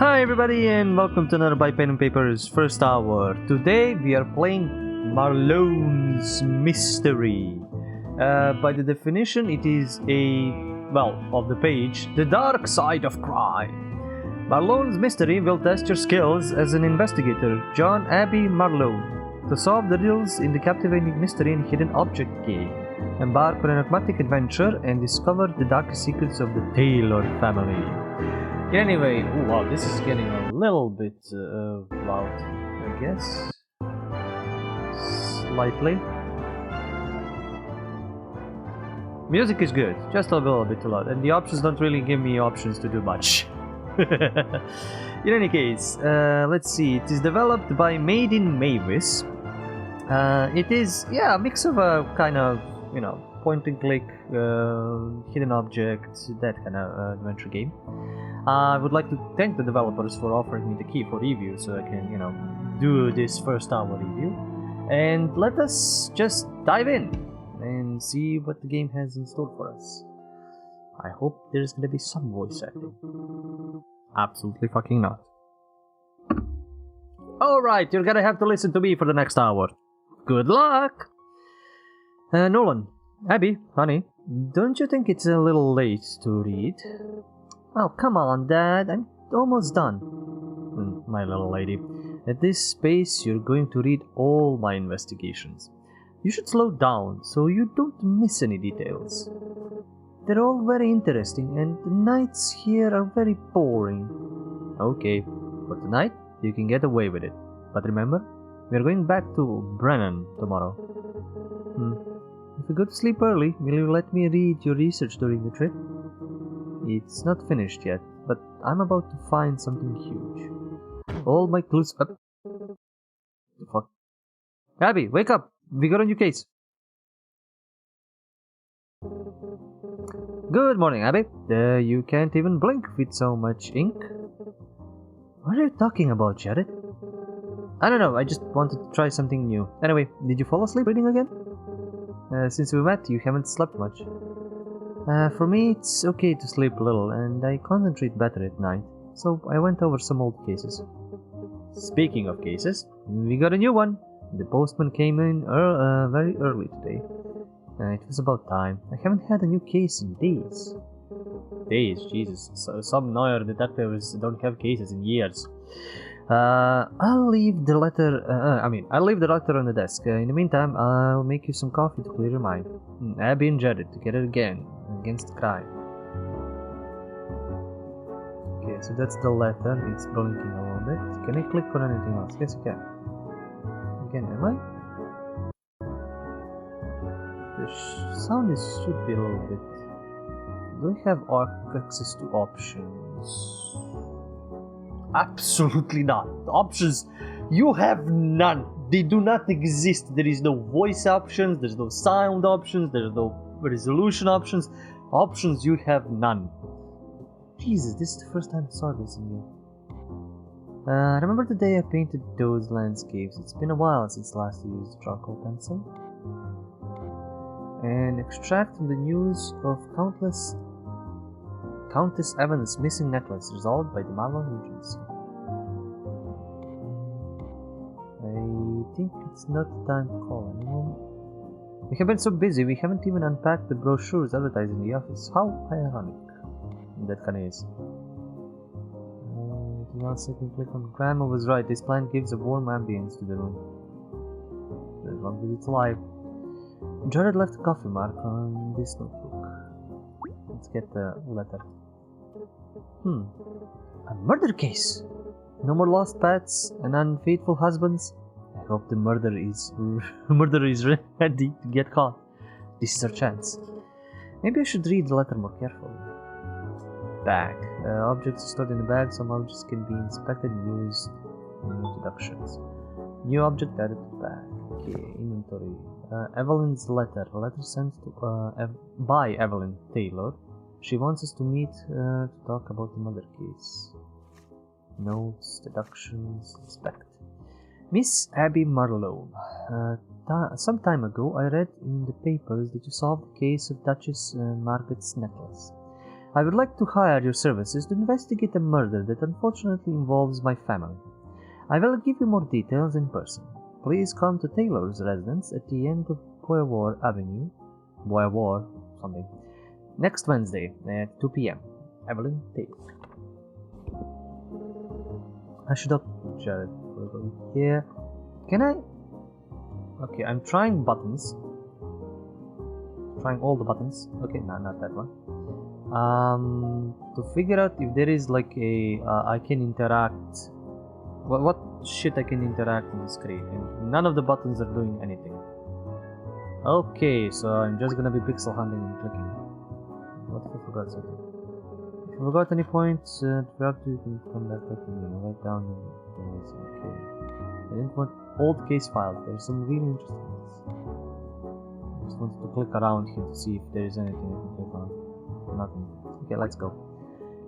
Hi everybody and welcome to another By Pen and Paper's first hour. Today we are playing Marlon's Mystery. By the definition it is of the page, the dark side of crime. Marlon's Mystery will test your skills as an investigator, John Abby Marlon, to solve the riddles in the captivating mystery and hidden object game. Embark on an enigmatic adventure and discover the darkest secrets of the Taylor family. Anyway, wow, this is getting a little bit loud, I guess. Slightly. Music is good, just a little bit too loud, and the options don't really give me options to do much. In any case, let's see. It is developed by Made in Mavis. It is, a mix of a kind of, point and click, hidden object, that kind of adventure game. I would like to thank the developers for offering me the key for review so I can, do this first hour review. And let us just dive in and see what the game has in store for us. I hope there's gonna be some voice acting. Absolutely fucking not. Alright, you're gonna have to listen to me for the next hour. Good luck! Nolan, Abby, honey, don't you think it's a little late to read? Oh, come on, Dad. I'm almost done. My little lady. At this pace, you're going to read all my investigations. You should slow down so you don't miss any details. They're all very interesting, and the nights here are very boring. Okay, for tonight, you can get away with it. But remember, we're going back to Brennan tomorrow. If you go to sleep early, will you let me read your research during the trip? It's not finished yet, but I'm about to find something huge. All my clues up. The fuck? Abby, wake up! We got a new case. Good morning, Abby. You can't even blink with so much ink. What are you talking about, Jared? I don't know, I just wanted to try something new. Anyway, did you fall asleep reading again? Since we met, you haven't slept much. For me, it's okay to sleep a little, and I concentrate better at night, so I went over some old cases. Speaking of cases, we got a new one. The postman came in very early today. It was about time. I haven't had a new case in days. Days? Jesus. So, some Neuer detectives don't have cases in years. I'll leave the letter on the desk. In the meantime, I'll make you some coffee to clear your mind. Abby and Jared together again, against crime. Okay, so that's the letter. It's blinking a little bit. Can I click on anything else? Yes, you can. Again, am I? The sound should be a little bit... Do I have access to options? Absolutely not. Options, you have none. They do not exist. There is no voice options, there's no sound options, there's no resolution options. Options, you have none. Jesus, this is the first time I saw this in here. Remember the day I painted those landscapes? It's been a while since last I used a charcoal pencil. An extract from the news of Countess Evans' missing necklace resolved by the Marlon Regency. I think it's not time to call anyone. We have been so busy, we haven't even unpacked the brochures advertised in the office. How ironic. That kinda is. Anything else I can click on? Grandma was right, this plant gives a warm ambience to the room. As long as it's alive. Jared left a coffee mark on this notebook. Let's get the letter. A murder case! No more lost pets and unfaithful husbands. I hope the murderer is ready to get caught. This is our chance. Maybe I should read the letter more carefully. Bag. Objects stored in the bag. Some objects can be inspected and used in introductions. New object added to bag. Okay, inventory. Evelyn's letter. A letter sent to, by Evelyn Taylor. She wants us to meet to talk about the murder case. Notes, deductions, inspect. Miss Abby Marlon. Some time ago I read in the papers that you solved the case of Duchess Margaret's necklace. I would like to hire your services to investigate a murder that unfortunately involves my family. I will give you more details in person. Please come to Taylor's residence at the end of Boyer Avenue, something, next Wednesday at 2 p.m. Evelyn Taylor. I should have Jared here. Can I? Okay, I'm trying buttons. Trying all the buttons. Okay, no, not that one. To figure out if there is like a I can interact. What shit I can interact on the screen, and none of the buttons are doing anything. Okay, so I'm just gonna be pixel hunting and clicking. What if I forgot something? If you forgot any points, perhaps you can come back to me. Write down the things. Okay. I didn't want old case files. There's some really interesting ones. I just wanted to click around here to see if there is anything I can click on. Nothing. Okay, let's go.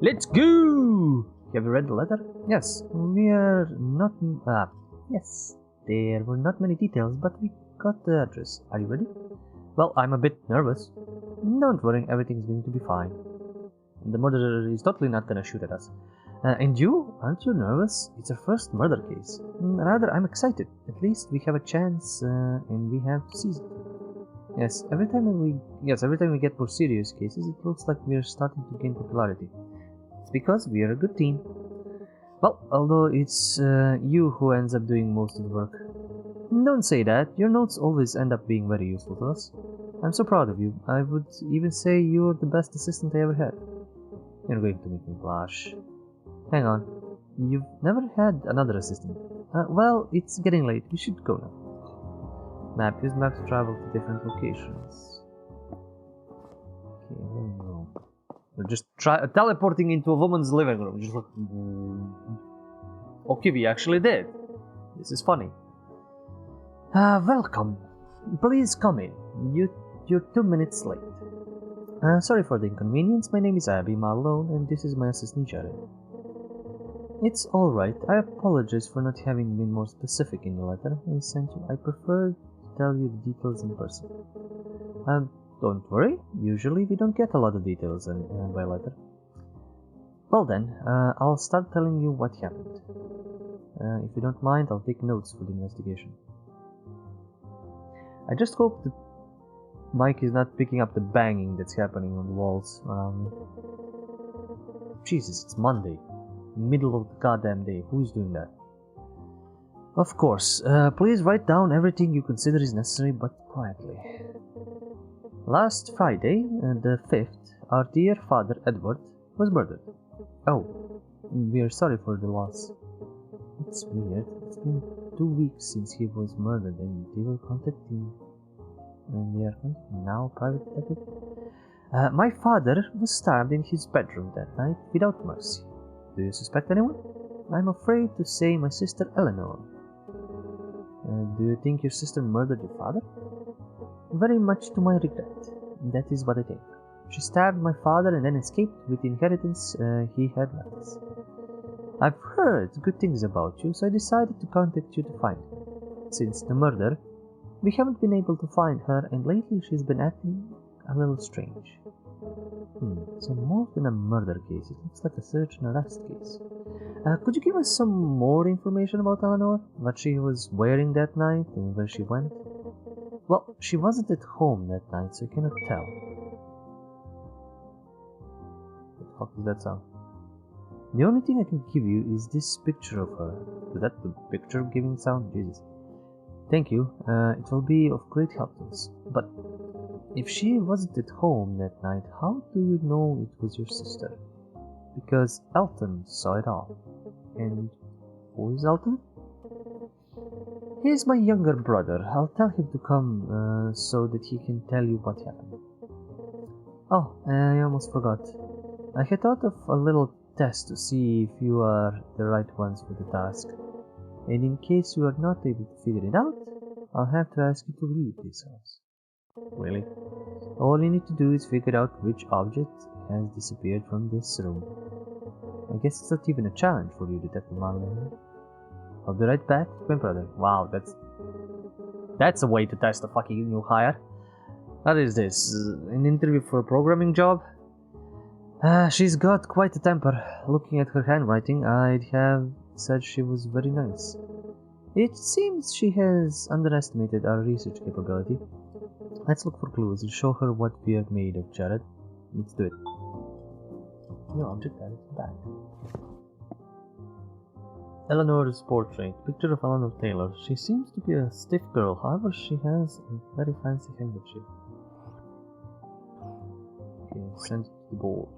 Let's go! Have you read the letter? Yes. We are not... yes. There were not many details, but we got the address. Are you ready? Well, I'm a bit nervous. Don't worry, everything's going to be fine. The murderer is totally not gonna shoot at us. And you? Aren't you nervous? It's our first murder case. Rather, I'm excited. At least we have a chance, and we have to seize it. Yes, every time we get more serious cases, it looks like we are starting to gain popularity. It's because we are a good team. Well, although it's you who ends up doing most of the work. Don't say that. Your notes always end up being very useful to us. I'm so proud of you. I would even say you're the best assistant I ever had. You're going to make me blush. Hang on. You've never had another assistant. Well, it's getting late. We should go now. Map. Use map to travel to different locations. Okay, I don't know. We're just teleporting into a woman's living room. Just like... Okay, we actually did. This is funny. Welcome. Please come in. You're 2 minutes late. Sorry for the inconvenience. My name is Abby Marlon, and this is my assistant Jared. It's alright. I apologize for not having been more specific in the letter I sent you. I prefer to tell you the details in person. Don't worry. Usually we don't get a lot of details by letter. Well then, I'll start telling you what happened. If you don't mind, I'll take notes for the investigation. I just hope the mic is not picking up the banging that's happening on the walls around me. Jesus, it's Monday. Middle of the goddamn day. Who's doing that? Of course. Please write down everything you consider is necessary, but quietly. Last Friday, the 5th, our dear father Edward was murdered. Oh, we are sorry for the loss. It's weird. It's been 2 weeks since he was murdered, and they were contacting. And they are now private detective. My father was stabbed in his bedroom that night without mercy. Do you suspect anyone? I'm afraid to say my sister Eleanor. Do you think your sister murdered your father? Very much to my regret. That is what I think. She stabbed my father and then escaped with the inheritance he had left us. I've heard good things about you, so I decided to contact you to find her. Since the murder, we haven't been able to find her, and lately she's been acting a little strange. So more than a murder case, it looks like a search and arrest case. Could you give us some more information about Eleanor? What she was wearing that night and where she went? Well, she wasn't at home that night, so I cannot tell. What the fuck does that sound? The only thing I can give you is this picture of her. Is that the picture giving sound? Jesus. Thank you. It will be of great help to us. But if she wasn't at home that night, how do you know it was your sister? Because Elton saw it all. And who is Elton? He is my younger brother. I'll tell him to come so that he can tell you what happened. Oh, I almost forgot. I had thought of a little test to see if you are the right ones for the task. And in case you are not able to figure it out, I'll have to ask you to leave this house. Really? All you need to do is figure out which object has disappeared from this room. I guess it's not even a challenge for you, Detective Marlon. I'll be right back, my brother. Wow, that's a way to test a fucking new hire. What is this? An interview for a programming job? She's got quite a temper. Looking at her handwriting, I'd have said she was very nice. It seems she has underestimated our research capability. Let's look for clues and show her what we are made of, Jared. Let's do it. New object added to the bag. Eleanor's portrait. Picture of Eleanor Taylor. She seems to be a stiff girl, however she has a very fancy handkerchief. Okay, send it to the board.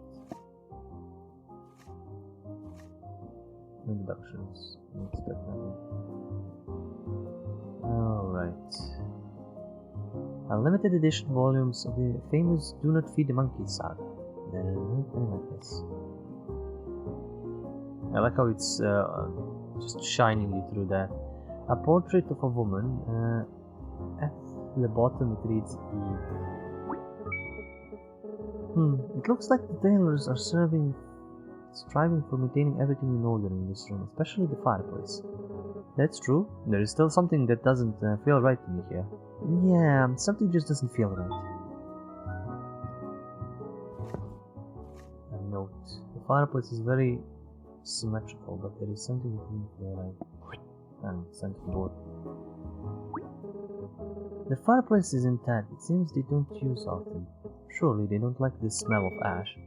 Introductions. Expect nothing. Alright. A limited edition volumes of the famous Do Not Feed the Monkey saga. There are nothing like this. I like how it's just shiningly through that. A portrait of a woman. At the bottom it reads Eve. It looks like the Taylors are striving for maintaining everything in order in this room, especially the fireplace. That's true. There is still something that doesn't feel right to me here. Yeah, something just doesn't feel right. A note. The fireplace is very symmetrical, but there is something that doesn't feel right. And sent to the board. The fireplace is intact. It seems they don't use often. Surely they don't like the smell of ash.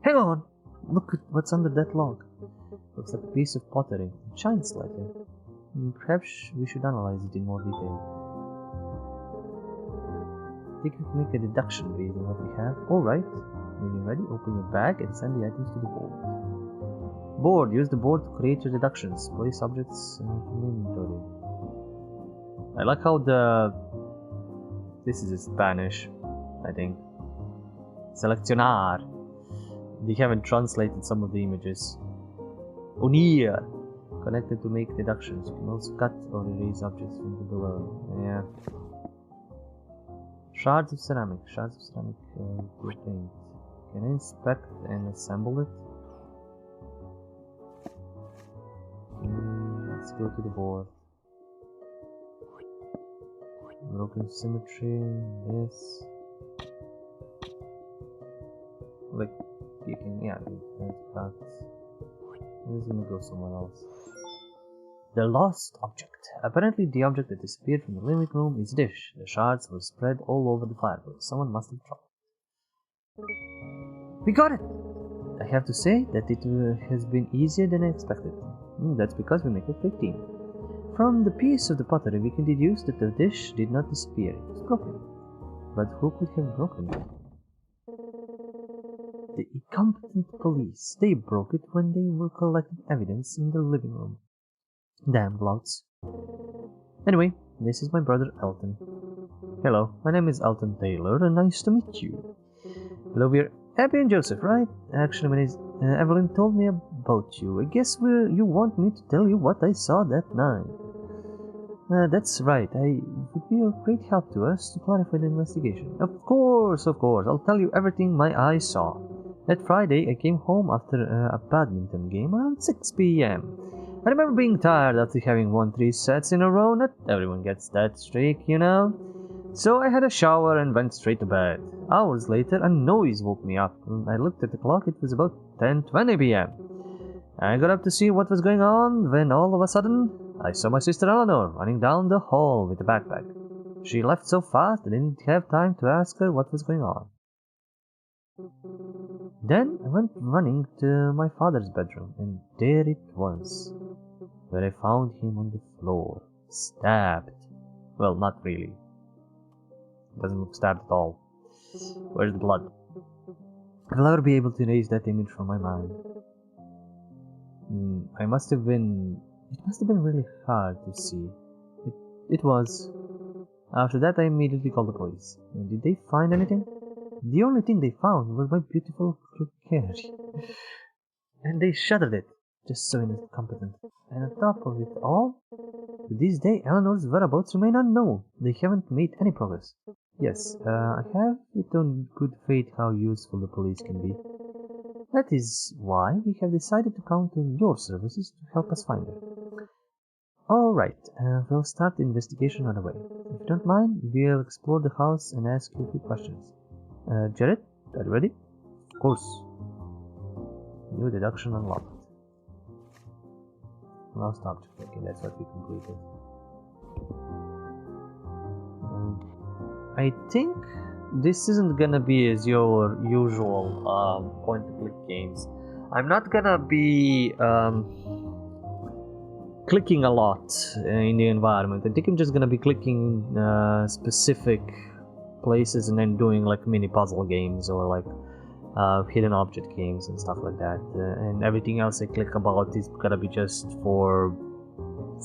Hang on! Look at what's under that log. Looks like a piece of pottery. It shines slightly. Perhaps we should analyze it in more detail. I think we can make a deduction based on what we have. Alright. When you're ready, open your bag and send the items to the board. Board. Use the board to create your deductions. Place objects from inventory. I like how this is in Spanish, I think. Seleccionar. They haven't translated some of the images. Unir. Connected to make deductions. You can also cut or erase objects from the below. Yeah. Shards of ceramic. Shards of ceramic paint. Can I inspect and assemble it? Let's go to the board. Broken symmetry. This. Like, you can, yeah, cut. This is gonna go somewhere else. The lost object. Apparently, the object that disappeared from the living room is a dish. The shards were spread all over the fireplace. Someone must have dropped it. We got it! I have to say that it has been easier than I expected. That's because we make a great team. From the piece of the pottery, we can deduce that the dish did not disappear. It was broken. But who could have broken it? The incompetent police. They broke it when they were collecting evidence in the living room. Damn louts. Anyway, this is my brother Elton. Hello, my name is Elton Taylor and nice to meet you. Hello, we're Abby and Joseph, right? Actually, when Evelyn told me about you, I guess you want me to tell you what I saw that night. That's right, it would be of great help to us to clarify the investigation. Of course, I'll tell you everything my eyes saw. That Friday, I came home after a badminton game around 6 p.m. I remember being tired after having won 3 sets in a row. Not everyone gets that streak, you know. So I had a shower and went straight to bed. Hours later, a noise woke me up. I looked at the clock, it was about 10:20 p.m. I got up to see what was going on when all of a sudden, I saw my sister Eleanor running down the hall with a backpack. She left so fast I didn't have time to ask her what was going on. Then I went running to my father's bedroom, and there it was, where I found him on the floor, stabbed. Well, not really. Doesn't look stabbed at all. Where's the blood? I'll never be able to erase that image from my mind. It must have been really hard to see. It was. After that, I immediately called the police. Did they find anything? The only thing they found was my beautiful crooked hair. And they shuttered it. Just so incompetent. And on top of it all, to this day, Eleanor's whereabouts remain unknown. They haven't made any progress. Yes, I have it on good faith how useful the police can be. That is why we have decided to count on your services to help us find her. Alright, we'll start the investigation right away. If you don't mind, we'll explore the house and ask you a few questions. Jared, are you ready? Of course. New deduction unlocked. Last object. Okay, that's what we completed. I think this isn't gonna be as your usual point-and-click games. I'm not gonna be clicking a lot in the environment. I think I'm just gonna be clicking specific places and then doing like mini puzzle games or like hidden object games and stuff like that. And everything else I click about is gonna be just for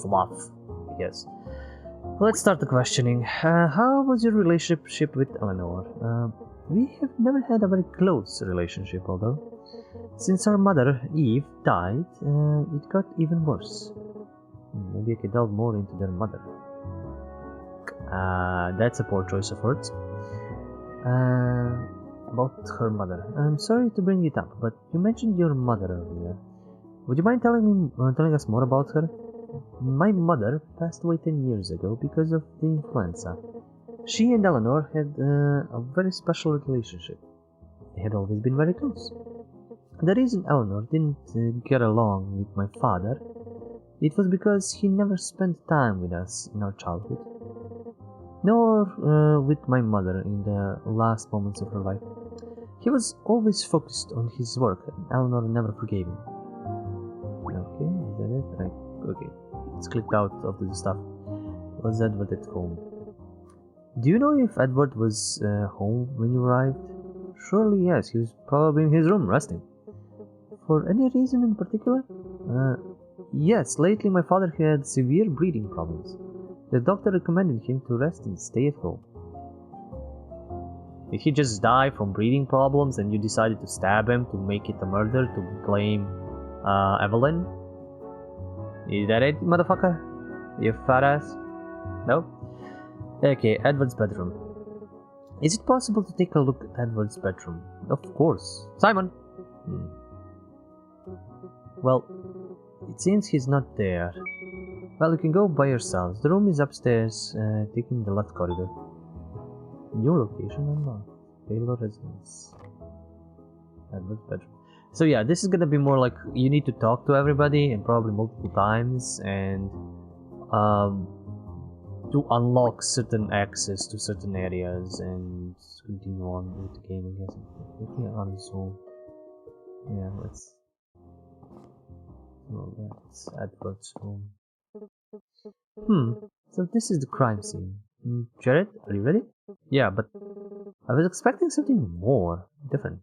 fluff, I guess. Let's start the questioning. How was your relationship with Eleanor? We have never had a very close relationship, although. Since our mother, Eve, died, it got even worse. Maybe I could delve more into their mother. That's a poor choice of words. About her mother. I'm sorry to bring it up, but you mentioned your mother earlier. Would you mind telling us more about her? My mother passed away 10 years ago because of the influenza. She and Eleanor had a very special relationship. They had always been very close. The reason Eleanor didn't get along with my father, it was because he never spent time with us in our childhood, nor with my mother in the last moments of her life. He was always focused on his work, and Eleanor never forgave him. Okay, is that it? Right. Okay, it's clicked out of the stuff. Was Edward at home? Do you know if Edward was home when you arrived? Surely yes, he was probably in his room resting. For any reason in particular? Yes, lately my father had severe breathing problems. The doctor recommended him to rest and stay at home. Did he just die from breathing problems and you decided to stab him to make it a murder to blame Evelyn? Is that it, motherfucker? You fat ass? No? Okay, Edward's bedroom. Is it possible to take a look at Edward's bedroom? Of course. Simon! Well, it seems he's not there. Well, you can go by yourselves. The room is upstairs, taking the left corridor. New location unlocked. Taylor residence. Edward's bedroom. So yeah, this is gonna be more like you need to talk to everybody and probably multiple times and to unlock certain access to certain areas and continue on with the game, I guess. Let me unzoom. Yeah, let's. Oh, that's Edward's home. So this is the crime scene. Jared, are you ready? Yeah, but I was expecting something more different.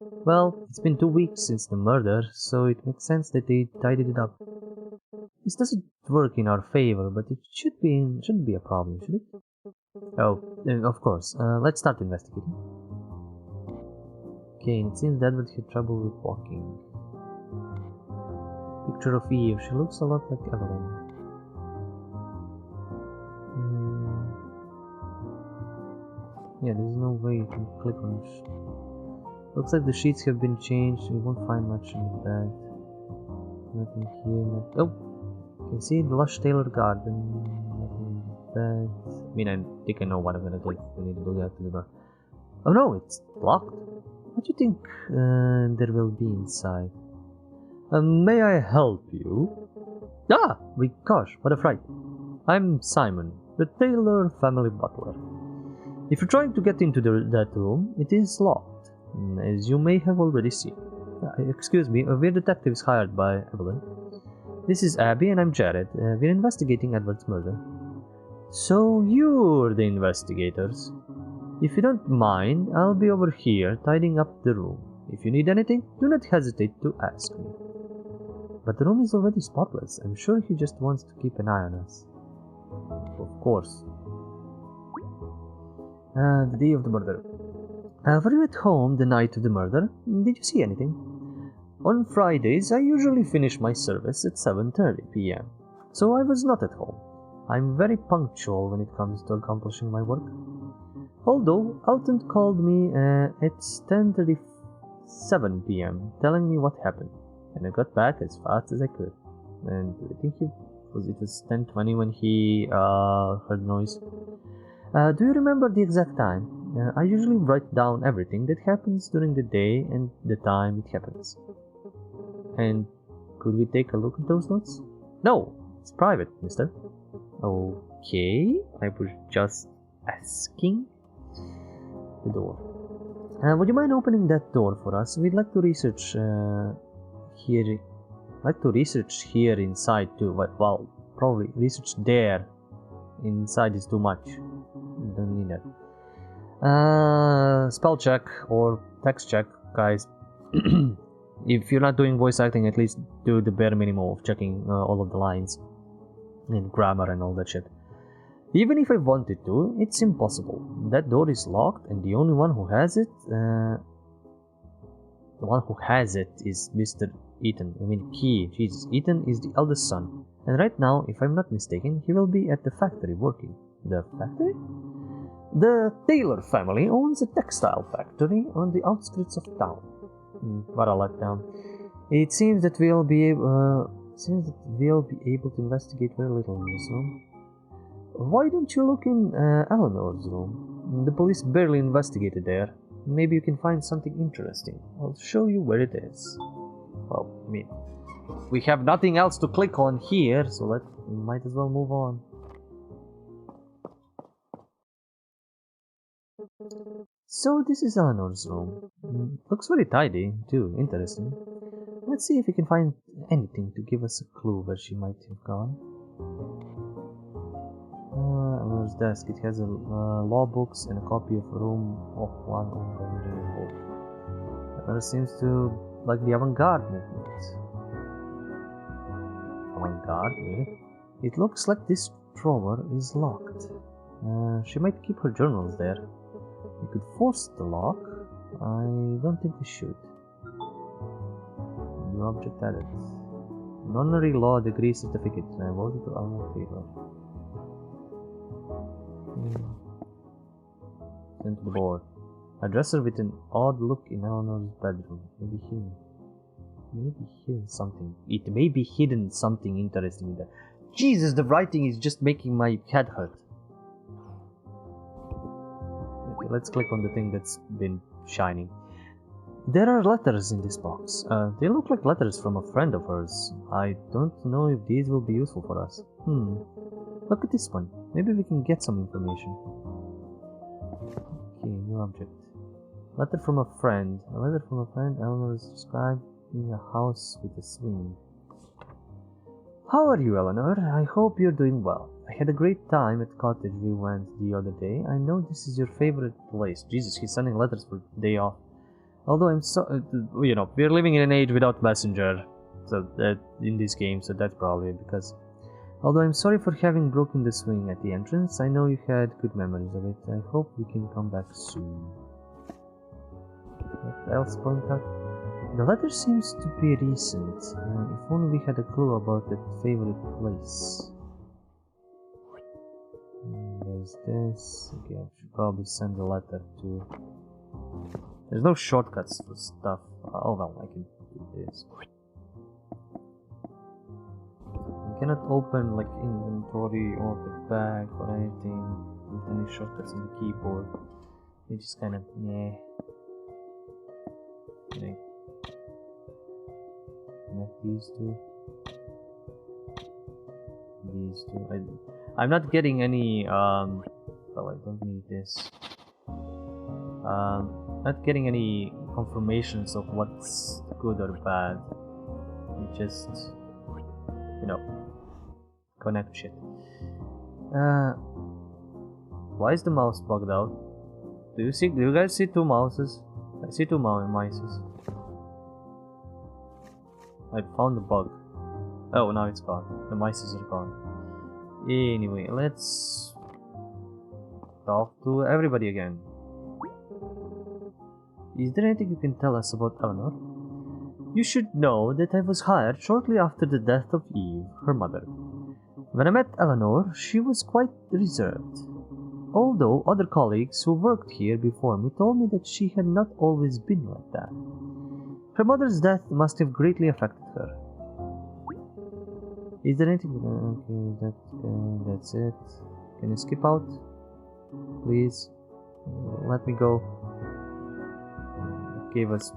Well, it's been 2 weeks since the murder, so it makes sense that they tidied it up. This doesn't work in our favor, but it shouldn't be a problem, should it? Oh, of course. Let's start investigating. Okay, it seems that Edward had trouble with walking. Picture of Eve. She looks a lot like Evelyn. Yeah, there's no way you can click on it. Looks like the sheets have been changed. We won't find much in the bed. Nothing here. Oh! You can see the lush tailored garden. Nothing in the bed. I mean, I think I know what I'm gonna click. I need to go out to the door. Oh no, it's locked. What do you think there will be inside? May I help you? Ah! Gosh, what a fright. I'm Simon, the Taylor family butler. If you're trying to get into that room, it is locked, as you may have already seen. Excuse me, we're detectives hired by Evelyn. This is Abby and I'm Jared. We're investigating Edward's murder. So you're the investigators. If you don't mind, I'll be over here tidying up the room. If you need anything, do not hesitate to ask me. But the room is already spotless. I'm sure he just wants to keep an eye on us. Of course. The day of the murder. Were you at home the night of the murder? Did you see anything? On Fridays, I usually finish my service at 7:30 p.m. So I was not at home. I'm very punctual when it comes to accomplishing my work. Although Alton called me at 10:37 p.m. telling me what happened, and I got back as fast as I could. And I think it was 10:20 when he heard noise. Do you remember the exact time? I usually write down everything that happens during the day and the time it happens. And could we take a look at those notes? No, it's private, mister. Okay, I was just asking. The door. Would you mind opening that door for us? We'd like to research here. Like to research here inside too. Well, probably research there. Inside is too much. Don't need that. Spell check or text check, guys. If you're not doing voice acting, at least do the bare minimum of checking all of the lines and grammar and all that shit. Even if I wanted to, it's impossible. That door is locked, and the only one who has it, is Mr. Ethan. I mean, Jesus. Ethan is the eldest son, and right now, if I'm not mistaken, he will be at the factory working. The factory? The Taylor family owns a textile factory on the outskirts of town. What a letdown. It seems that we'll be able to investigate very little in this room. Why don't you look in Eleanor's room? The police barely investigated there. Maybe you can find something interesting. I'll show you where it is. Well, I mean, we have nothing else to click on here, so we might as well move on. So this is Eleanor's room. Looks very tidy, too. Interesting. Let's see if we can find anything to give us a clue where she might have gone. Eleanor's desk. It has law books and a copy of Room of One over book. Eleanor seems to like the avant-garde movement. Avant-garde, really? It looks like this drawer is locked. She might keep her journals there. We could force the lock. I don't think we should. New object added. An honorary law degree certificate. I voted to Eleanor Taylor. Sent to the board. A dresser with an odd look in Eleanor's bedroom. Maybe hidden something. It may be hidden something interesting there. Jesus, the writing is just making my head hurt. Okay, let's click on the thing that's been shining. There are letters in this box. They look like letters from a friend of hers. I don't know if these will be useful for us. Look at this one. Maybe we can get some information. Okay, new object. Letter from a friend. A letter from a friend. Eleanor is described in a house with a swing. How are you, Eleanor? I hope you're doing well. I had a great time at the cottage we went the other day. I know this is your favorite place. Jesus, he's sending letters for the day off. Although I'm so... we're living in an age without Messenger. So in this game, so that's probably because... Although I'm sorry for having broken the swing at the entrance, I know you had good memories of it. I hope we can come back soon. What else point out? The letter seems to be recent. If only we had a clue about that favorite place. There's this. Okay, I should probably send a letter to... There's no shortcuts for stuff. Oh well, I can do this. I cannot open like inventory or the bag or anything with any shortcuts on the keyboard. It's just kind of meh. Connect these two. These two. I'm not getting any. Oh, I don't need this. Not getting any confirmations of what's good or bad. It just, connect shit. Why is the mouse bugged out? Do you guys see two mouses? I see two mices. I found the bug. Oh, now it's gone. The mices are gone. Anyway, let's talk to everybody again. Is there anything you can tell us about Eleanor? You should know that I was hired shortly after the death of Eve, her mother. When I met Eleanor, she was quite reserved. Although other colleagues who worked here before me told me that she had not always been like that. Her mother's death must have greatly affected her. Is there anything? Okay, that's it. Can you skip out? Please, let me go. It gave us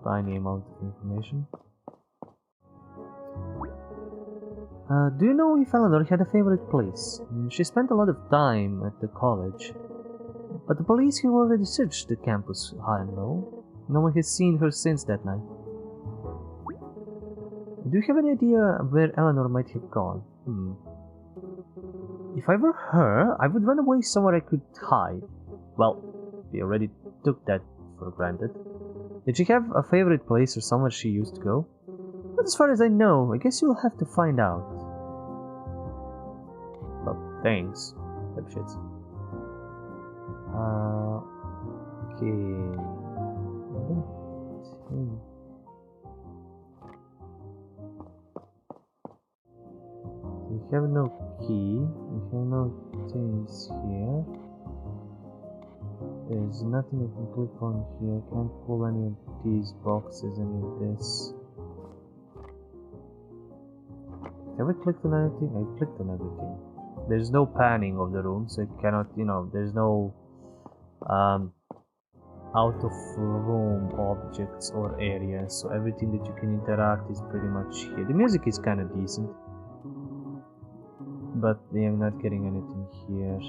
tiny amount of information. Do you know if Eleanor had a favorite place? She spent a lot of time at the college, but the police have already searched the campus high and low. No one has seen her since that night. Do you have any idea where Eleanor might have gone? If I were her, I would run away somewhere I could hide. Well, we already took that for granted. Did she have a favorite place or somewhere she used to go? But as far as I know, I guess you'll have to find out. Well, thanks. Shit. Okay. We have no key. We have no things here. There's nothing I can click on here. Can't pull any of these boxes, any of this. Have I clicked on anything? I clicked on everything. There's no panning of the room, so I cannot, there's no out of room objects or areas, so everything that you can interact is pretty much here. The music is kind of decent, but I'm not getting anything here.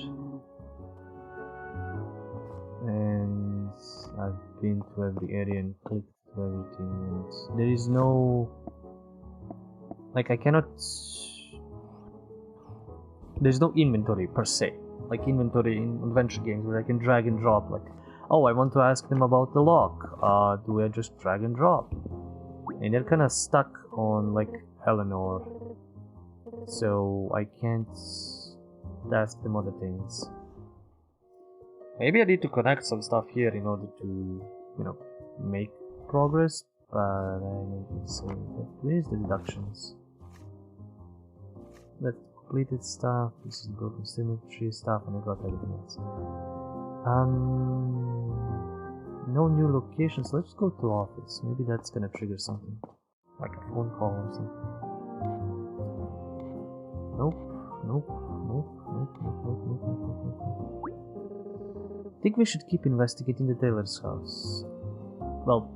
And I've been to every area and clicked to everything, and there is no, like, I cannot, there's no inventory per se, like inventory in adventure games where I can drag and drop, like, oh, I want to ask them about the lock, do I just drag and drop? And they're kind of stuck on, like, Eleanor, so I can't ask them other things. Maybe I need to connect some stuff here in order to, make progress, but I don't say that. Where's the deductions? That's completed stuff, this is broken symmetry stuff, and I got everything else. No new locations, let's go to office. Maybe that's gonna trigger something. Like a phone call or something. Nope. I think we should keep investigating the Taylor's house. Well,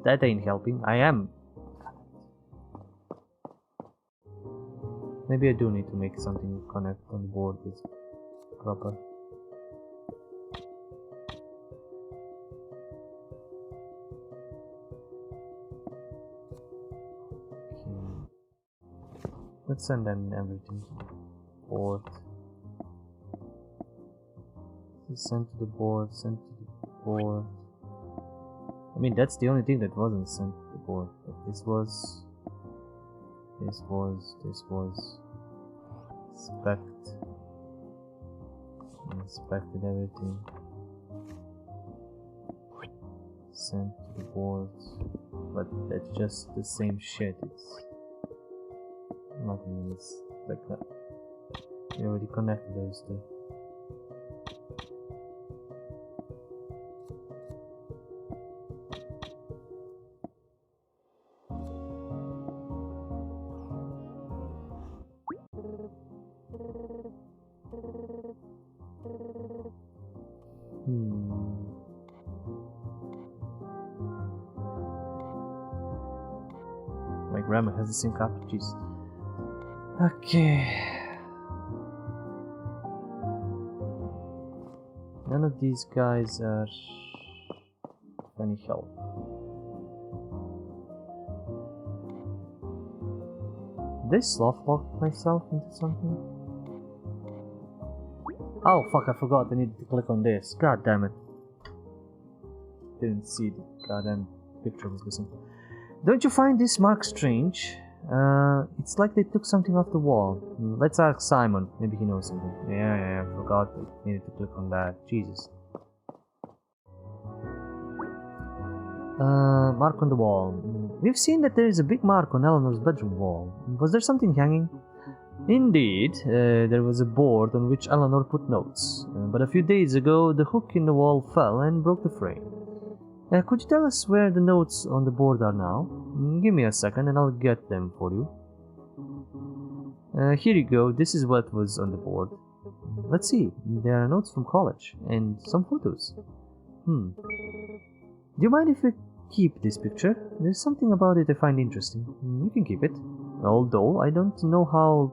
that ain't helping. I am. Maybe I do need to make something connect on the board that's proper. Okay. Let's send them everything to the board. Sent to the board, sent to the board. I mean, that's the only thing that wasn't sent to the board. But this was. Inspected everything. Sent to the board. But that's just the same shit. It's nothing else like that. We already connected those two. My grandma has the same cup of cheese. Okay. None of these guys are any help. Did I soft lock myself into something? Oh fuck, I forgot, I needed to click on this. God damn it. Didn't see the goddamn picture was missing. Don't you find this mark strange? It's like they took something off the wall. Let's ask Simon, maybe he knows something. Yeah, I forgot, I needed to click on that. Jesus. Mark on the wall. We've seen that there is a big mark on Eleanor's bedroom wall. Was there something hanging? Indeed, there was a board on which Eleanor put notes, but a few days ago the hook in the wall fell and broke the frame. Could you tell us where the notes on the board are now? Give me a second and I'll get them for you. Here you go, this is what was on the board. Let's see, there are notes from college and some photos. Do you mind if we keep this picture. There's something about it I find interesting. You can keep it. Although I don't know how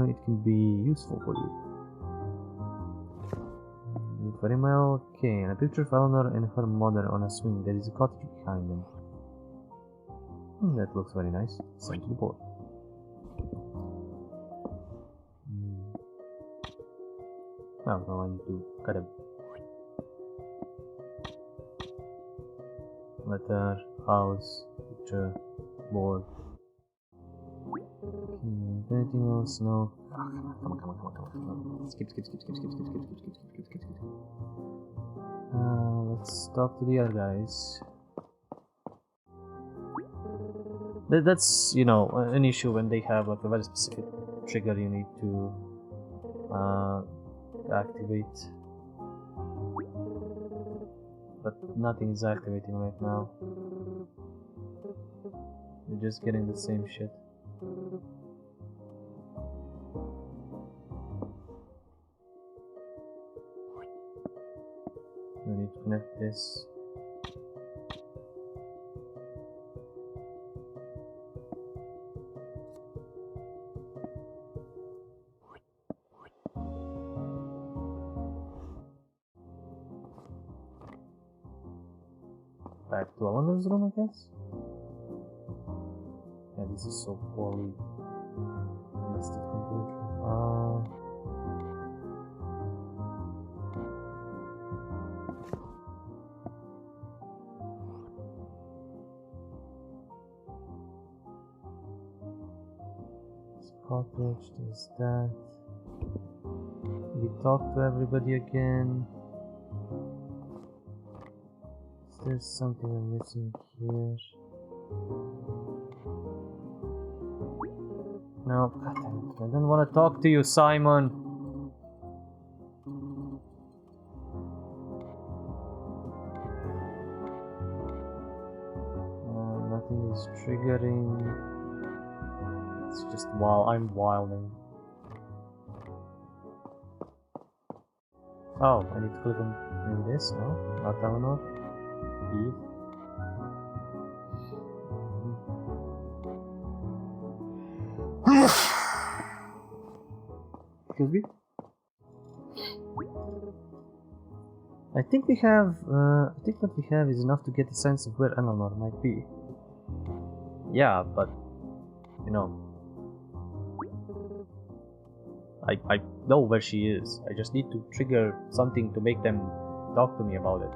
it can be useful for you. Very well. Okay, and a picture of Eleanor and her mother on a swing. There is a cottage behind them. That looks very nice. Send to the board. Oh, now I need to cut a letter, house, picture, board. Anything else? No. Oh, come on. Skip. Let's talk to the other guys. That's, you know, an issue when they have like a very specific trigger you need to activate. But nothing is activating right now. You're just getting the same shit. We need to connect this. Back to Eleanor's room, I guess? Yeah, this is so poorly listed completely. Cottage, there's that. We talk to everybody again. There's something I'm missing here. No, goddammit, I don't want to talk to you, Simon. Nothing is triggering. It's just I'm wilding. Oh, I need to click on maybe this? No, not Eleanor. Excuse me. I think we have. I think what we have is enough to get a sense of where Eleanor might be. Yeah, but you know, I know where she is. I just need to trigger something to make them talk to me about it.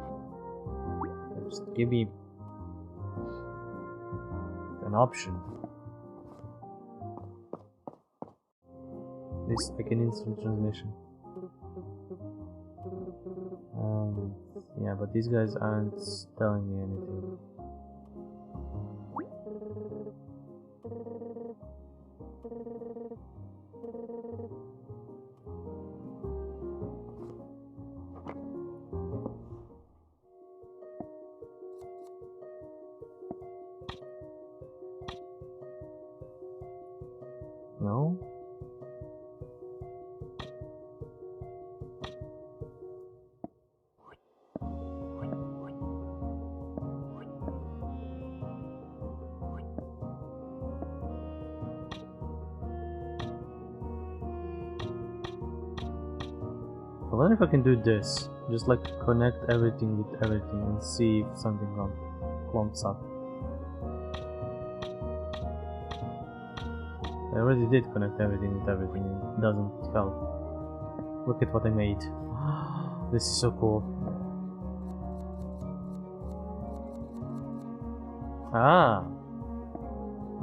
Just give me an option. This I can instant transmission. Yeah, but these guys aren't telling me anything. No? I wonder if I can do this. Just like connect everything with everything and see if something clumps up. I already did connect everything with everything and it doesn't help. Look at what I made. This is so cool. Ah!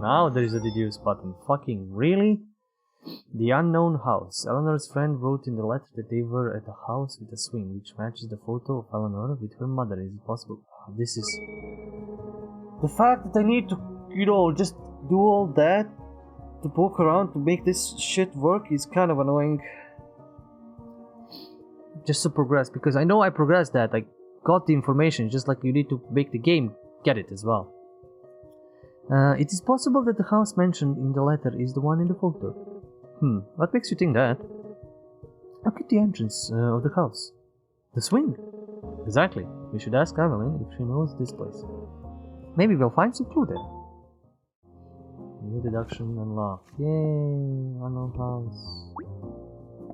Now there is a deduce button. Fucking really? The unknown house. Eleanor's friend wrote in the letter that they were at a house with a swing, which matches the photo of Eleanor with her mother. Is it possible? This is... The fact that I need to, you know, just do all that to poke around to make this shit work is kind of annoying. Just to progress, because I know I progressed that. I got the information, just like you need to make the game get it as well. It is possible that the house mentioned in the letter is the one in the photo. What makes you think that? Look at the entrance of the house. The swing. Exactly. We should ask Evelyn if she knows this place. Maybe we'll find some clue there. New deduction unlocked. Yay! Unknown house.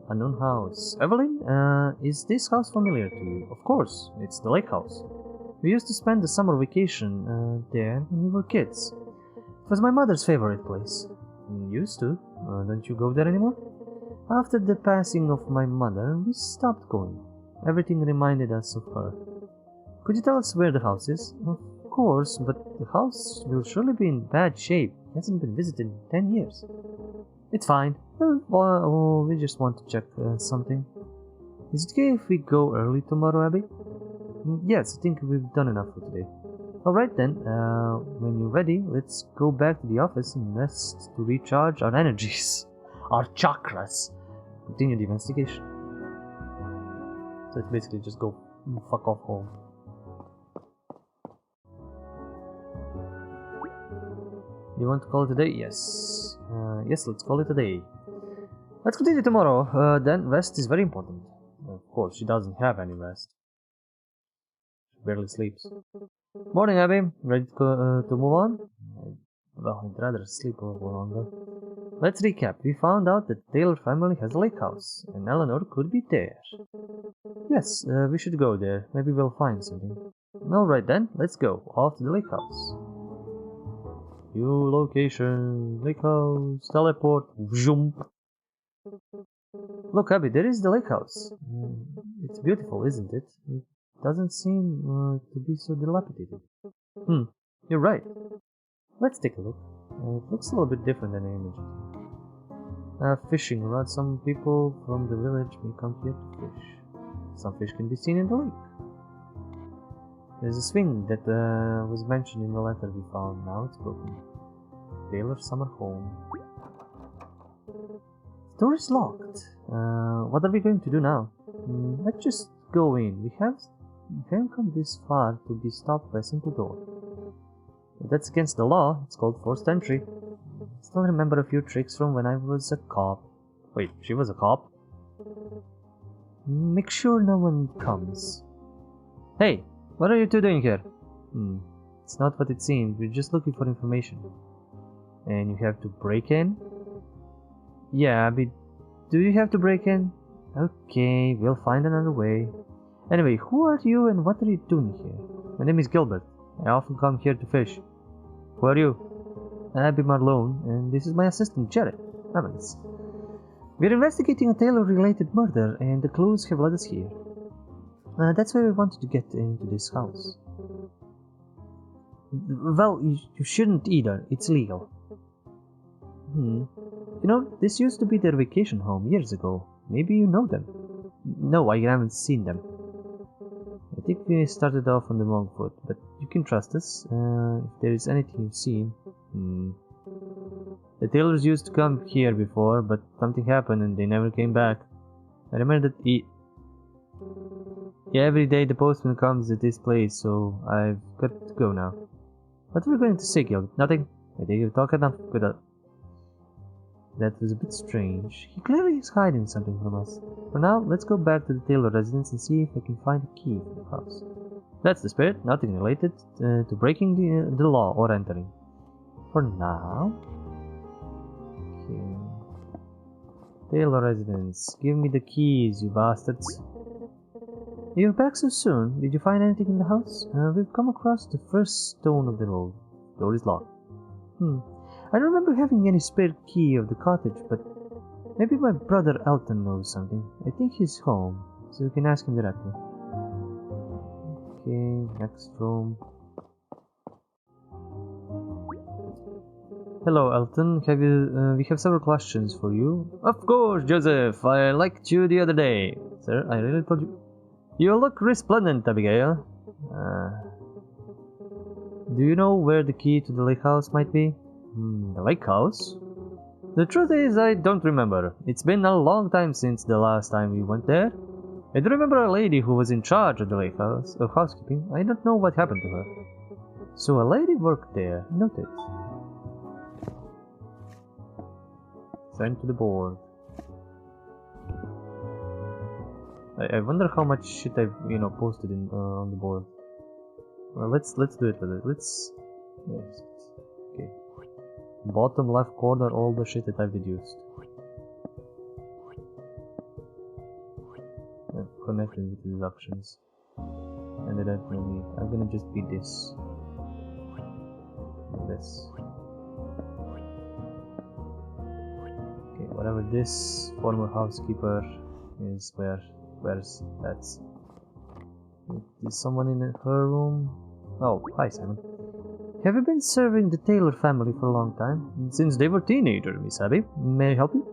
Unknown house. Evelyn, is this house familiar to you? Of course, it's the lake house. We used to spend the summer vacation there when we were kids. It was my mother's favorite place. Used to. Don't you go there anymore? After the passing of my mother, we stopped going. Everything reminded us of her. Could you tell us where the house is? Of course, but the house will surely be in bad shape. It hasn't been visited in 10 years. It's fine. We just want to check something. Is it okay if we go early tomorrow, Abby? Yes, I think we've done enough for today. Alright then, when you're ready, let's go back to the office and rest to recharge our energies. Our chakras. Continue the investigation. So it's basically just go fuck off home. You want to call it a day? Yes. Yes, let's call it a day. Let's continue tomorrow. Then rest is very important. Of course, she doesn't have any rest. She barely sleeps. Morning, Abby. Ready to move on? Well, I'd rather sleep a little longer. Let's recap. We found out that the Taylor family has a lake house, and Eleanor could be there. Yes, we should go there. Maybe we'll find something. Alright then, let's go. Off to the lake house. New location, lake house, teleport, zoom. Look, Abby, there is the lake house. It's beautiful, isn't it? It doesn't seem to be so dilapidated. You're right. Let's take a look. It looks a little bit different than I imagined. Fishing rod. Some people from the village may come here to fish. Some fish can be seen in the lake. There's a swing that was mentioned in the letter we found. Now it's broken. Taylor's summer home. The door is locked. What are we going to do now? Let's just go in. We haven't come this far to be stopped by a simple door. If that's against the law. It's called forced entry. I still remember a few tricks from when I was a cop. Wait, she was a cop? Make sure no one comes. Hey, what are you two doing here? It's not what it seems. We're just looking for information. And you have to break in? Yeah, but do you have to break in? Okay, we'll find another way. Anyway, who are you and what are you doing here? My name is Gilbert. I often come here to fish. Who are you? Abby Marlon, and this is my assistant, Jared Evans. We're investigating a Taylor-related murder, and the clues have led us here. That's why we wanted to get into this house. Well, you shouldn't either. It's legal. You know, this used to be their vacation home years ago. Maybe you know them. No, I haven't seen them. I think we started off on the wrong foot, but you can trust us. If there is anything you've seen. The Taylors used to come here before, but something happened and they never came back. I remember that every day the postman comes at this place, so I've got to go now. What were we going to say, Gilbert? Nothing? I think you've talked enough with that. That was a bit strange. He clearly is hiding something from us. For now, let's go back to the Taylor residence and see if I can find a key for the house. That's the spirit, nothing related to breaking the law or entering. For now. Okay. Taylor residence, give me the keys, you bastards. You're back so soon. Did you find anything in the house? We've come across the first stone of the road. Door is locked. I don't remember having any spare key of the cottage, but maybe my brother Elton knows something. I think he's home, so we can ask him directly. Okay, next room. Hello, Elton. We have several questions for you. Of course, Joseph. I liked you the other day. Sir, I really told you. You look resplendent, Abigail. Do you know where the key to the lake house might be? The lake house? The truth is, I don't remember. It's been a long time since the last time we went there. I do remember a lady who was in charge of the lake house, of housekeeping. I don't know what happened to her. So a lady worked there. Noted. Send to the board. I wonder how much shit I've posted in on the board. Well, let's do it with it. Let's Where is it? Okay. Bottom left corner, all the shit that I've deduced. I've connected with these options. And I don't really. I'm gonna just beat this. And this. Okay, whatever this former housekeeper is, where's that's. Is someone in her room? Oh, hi Simon. Have you been serving the Taylor family for a long time? Since they were teenagers, Miss Abby. May I help you?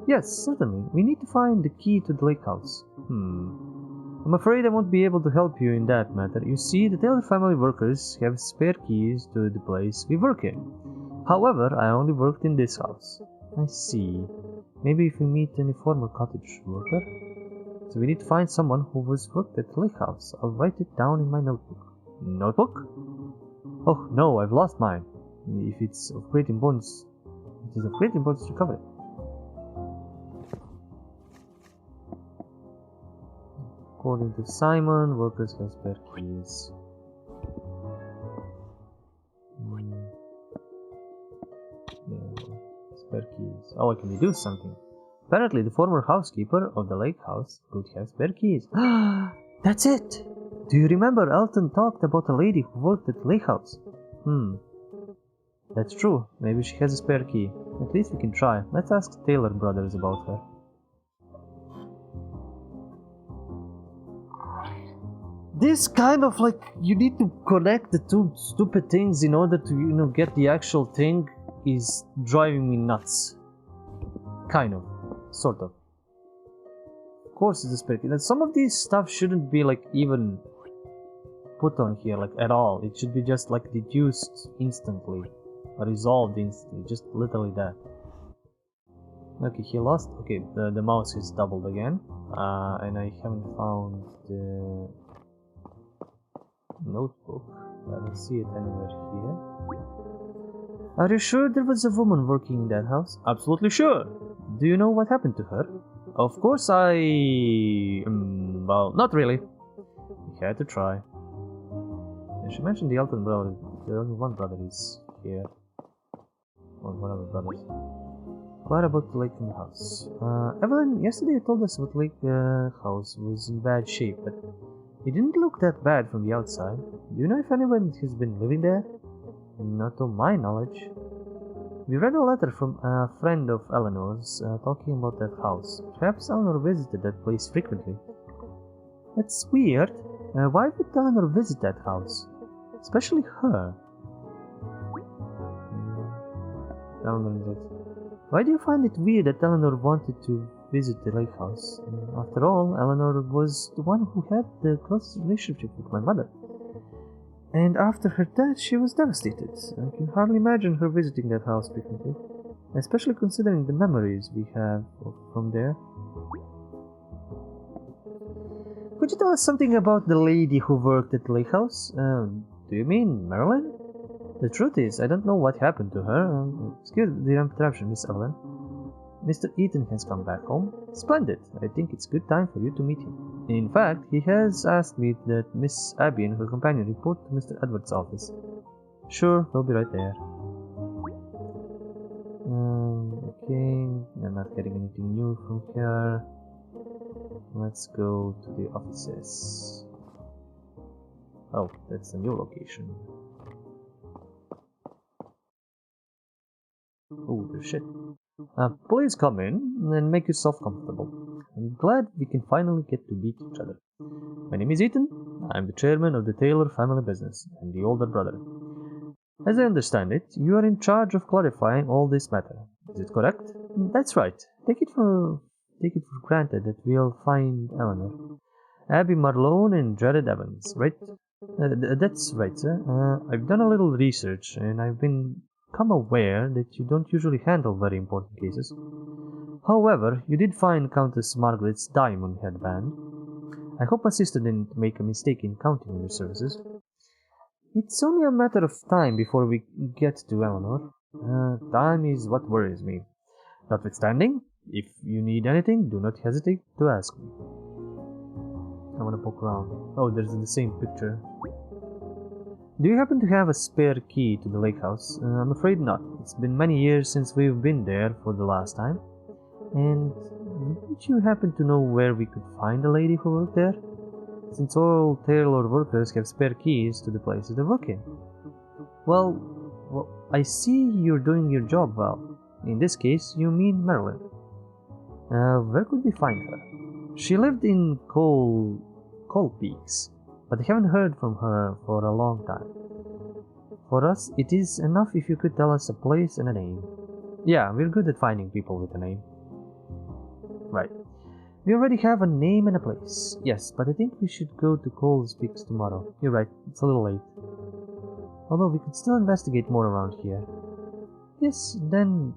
Yes, certainly. We need to find the key to the lake house. I'm afraid I won't be able to help you in that matter. You see, the Taylor family workers have spare keys to the place we work in. However, I only worked in this house. I see. Maybe if we meet any former cottage worker. So we need to find someone who was worked at the lake house. I'll write it down in my notebook. Notebook? Oh no, I've lost mine. If it's of great importance, it is of great importance to recover it. According to Simon, workers have spare keys. Yeah, spare keys. Oh, I can deduce something. Apparently, the former housekeeper of the lake house could have spare keys. That's it! Do you remember Elton talked about a lady who worked at the lake house? That's true. Maybe she has a spare key. At least we can try. Let's ask Taylor brothers about her. This kind of like, you need to connect the two stupid things in order to, get the actual thing is driving me nuts. Kind of. Sort of. Of course it's a spare key. And some of these stuff shouldn't be like even put on here like at all. It should be just like deduced instantly. Resolved instantly. Just literally that. Okay, he lost. Okay, the mouse is doubled again. And I haven't found the notebook. I don't see it anywhere here. Are you sure there was a woman working in that house? Absolutely sure. Do you know what happened to her? Of course well, not really. We had to try. And she mentioned the Elton brother. The only one brother is here. Or one of the brothers. What about the lake in the house? Evelyn, yesterday you told us what lake house was in bad shape, but it didn't look that bad from the outside. Do you know if anyone has been living there? Not to my knowledge. We read a letter from a friend of Eleanor's talking about that house. Perhaps Eleanor visited that place frequently. That's weird. Why would Eleanor visit that house? Especially her. Eleanor is like, why do you find it weird that Eleanor wanted to visit the lake house? After all, Eleanor was the one who had the closest relationship with my mother. And after her death, she was devastated. I can hardly imagine her visiting that house frequently, especially considering the memories we have from there. Could you tell us something about the lady who worked at the lake house? Do you mean Marlon? The truth is, I don't know what happened to her. Excuse the interruption, Miss Evelyn. Mr. Eaton has come back home. Splendid. I think it's good time for you to meet him. In fact, he has asked me that Miss Abby and her companion report to Mr. Edwards' office. Sure, we'll be right there. Okay, I'm not getting anything new from here. Let's go to the offices. Oh, that's a new location. Oh, there's shit. Please come in and make yourself comfortable. I'm glad we can finally get to meet each other. My name is Ethan. I'm the chairman of the Taylor family business and the older brother. As I understand it, you are in charge of clarifying all this matter. Is it correct? That's right. Take it for granted that we'll find Eleanor, Abby Marlon, and Jared Evans, right? That's right, sir. I've done a little research and I've become aware that you don't usually handle very important cases. However, you did find Countess Margaret's diamond headband. I hope my sister didn't make a mistake in counting on your services. It's only a matter of time before we get to Eleanor. Time is what worries me. Notwithstanding, if you need anything, do not hesitate to ask me. I want to poke around. Oh, there's the same picture. Do you happen to have a spare key to the lake house? I'm afraid not. It's been many years since we've been there for the last time. And would you happen to know where we could find the lady who worked there? Since all tailor workers have spare keys to the places they work in. Well, I see you're doing your job well. In this case, you mean Marlon. Where could we find her? She lived in Coal Peaks, but I haven't heard from her for a long time. For us, it is enough if you could tell us a place and a name. Yeah, we're good at finding people with a name. Right. We already have a name and a place. Yes, but I think we should go to Coal Peaks tomorrow. You're right, it's a little late. Although we could still investigate more around here. Yes, then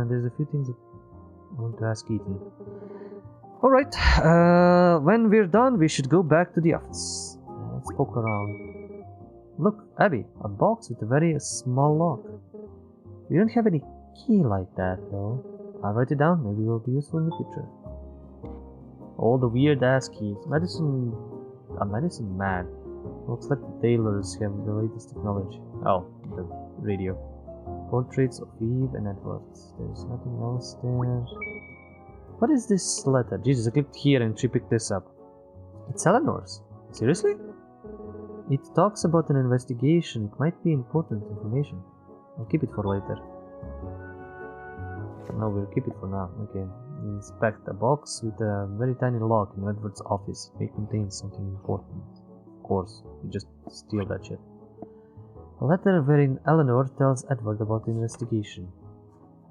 there's a few things I want to ask Ethan. Alright, when we're done, we should go back to the office. Let's poke around. Look, Abby, a box with a very small lock. We don't have any key like that, though. I'll write it down, maybe it will be useful in the future. All the weird ass keys. A medicine man. Looks like the tailors have the latest technology. Oh, the radio. Portraits of Eve and Edward. There's nothing else there. What is this letter? Jesus, I clicked here and she picked this up. It's Eleanor's. Seriously? It talks about an investigation. It might be important information. I'll keep it for later. No, we'll keep it for now. Okay. Inspect a box with a very tiny lock in Edward's office. It may contain something important. Of course, you just steal that shit. A letter wherein Eleanor tells Edward about the investigation.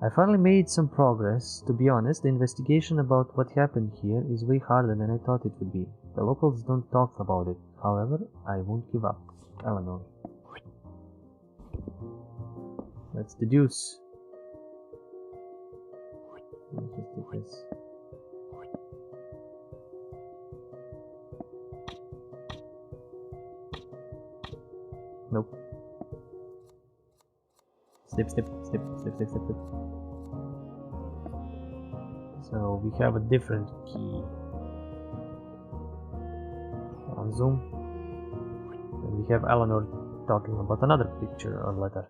I finally made some progress. To be honest, the investigation about what happened here is way harder than I thought it would be. The locals don't talk about it. However, I won't give up. Eleanor. Let's deduce. Let's just do this. Nope. Snip, snip, snip, snip, snip, snip, snip. So we have a different key. On Zoom. And we have Eleanor talking about another picture or letter.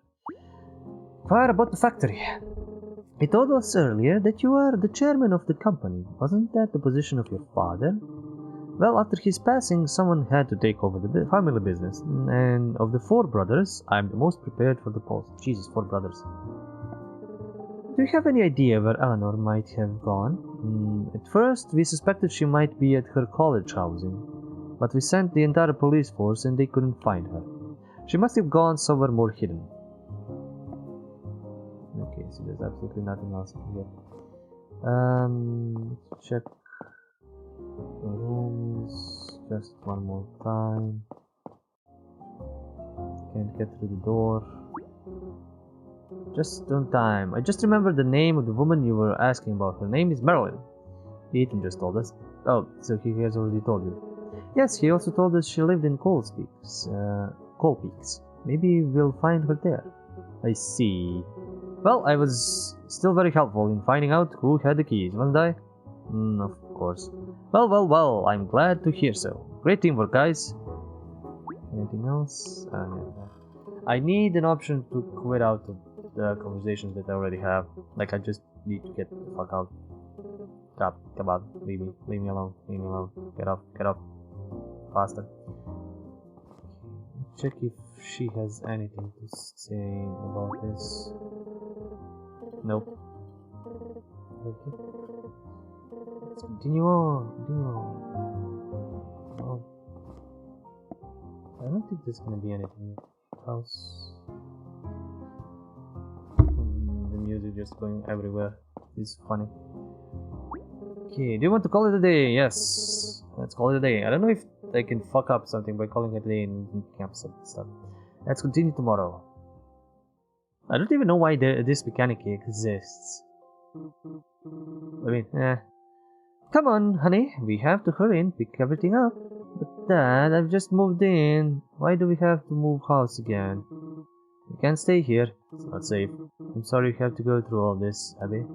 Fire about the factory. He told us earlier that you are the chairman of the company. Wasn't that the position of your father? Well, after his passing, someone had to take over the family business. And of the 4 brothers, I'm the most prepared for the post. Jesus, 4 brothers. Do you have any idea where Eleanor might have gone? At first, we suspected she might be at her college housing. But we sent the entire police force and they couldn't find her. She must have gone somewhere more hidden. Okay, so there's absolutely nothing else here. Let's check the rooms just one more time. Can't get through the door. Just on time. I just remembered the name of the woman you were asking about. Her name is Marlon. Ethan just told us. Oh, so he has already told you. Yes, he also told us she lived in Coal Peaks. Maybe we'll find her there. I see. Well, I was still very helpful in finding out who had the keys, wasn't I? Of course. Well, I'm glad to hear so. Great teamwork, guys. Anything else? I need an option to quit out of the conversations that I already have. Like, I just need to get the fuck out. Come on, leave me alone, get up, faster. Check if she has anything to say about this. Nope. Okay. Let's continue on. Oh. I don't think there's gonna be anything else. The music just going everywhere. It's funny. Okay, do you want to call it a day? Yes. Let's call it a day. I don't know if I can fuck up something by calling it a day and cancel stuff. Let's continue tomorrow. I don't even know why this mechanic exists. I mean, Come on, honey. We have to hurry and pick everything up. But Dad, I've just moved in. Why do we have to move house again? We can't stay here. It's not safe. I'm sorry you have to go through all this, Abby.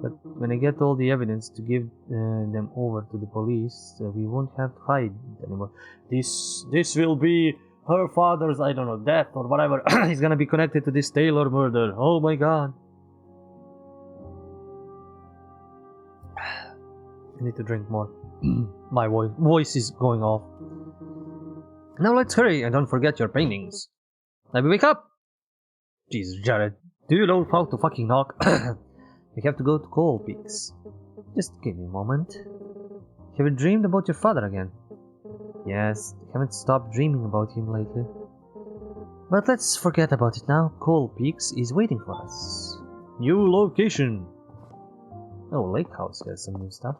But when I get all the evidence to give them over to the police, we won't have to hide anymore. This will be her father's, I don't know, death or whatever is gonna be connected to this Taylor murder. Oh my god. I need to drink more. My voice is going off. Now let's hurry and don't forget your paintings. Let me wake up! Jesus, Jared, do you know how to fucking knock? We have to go to Coal Peaks. Just give me a moment. Have you dreamed about your father again? Yes, I haven't stopped dreaming about him lately. But let's forget about it now. Coal Peaks is waiting for us. New location! Oh, Lake House has some new stuff.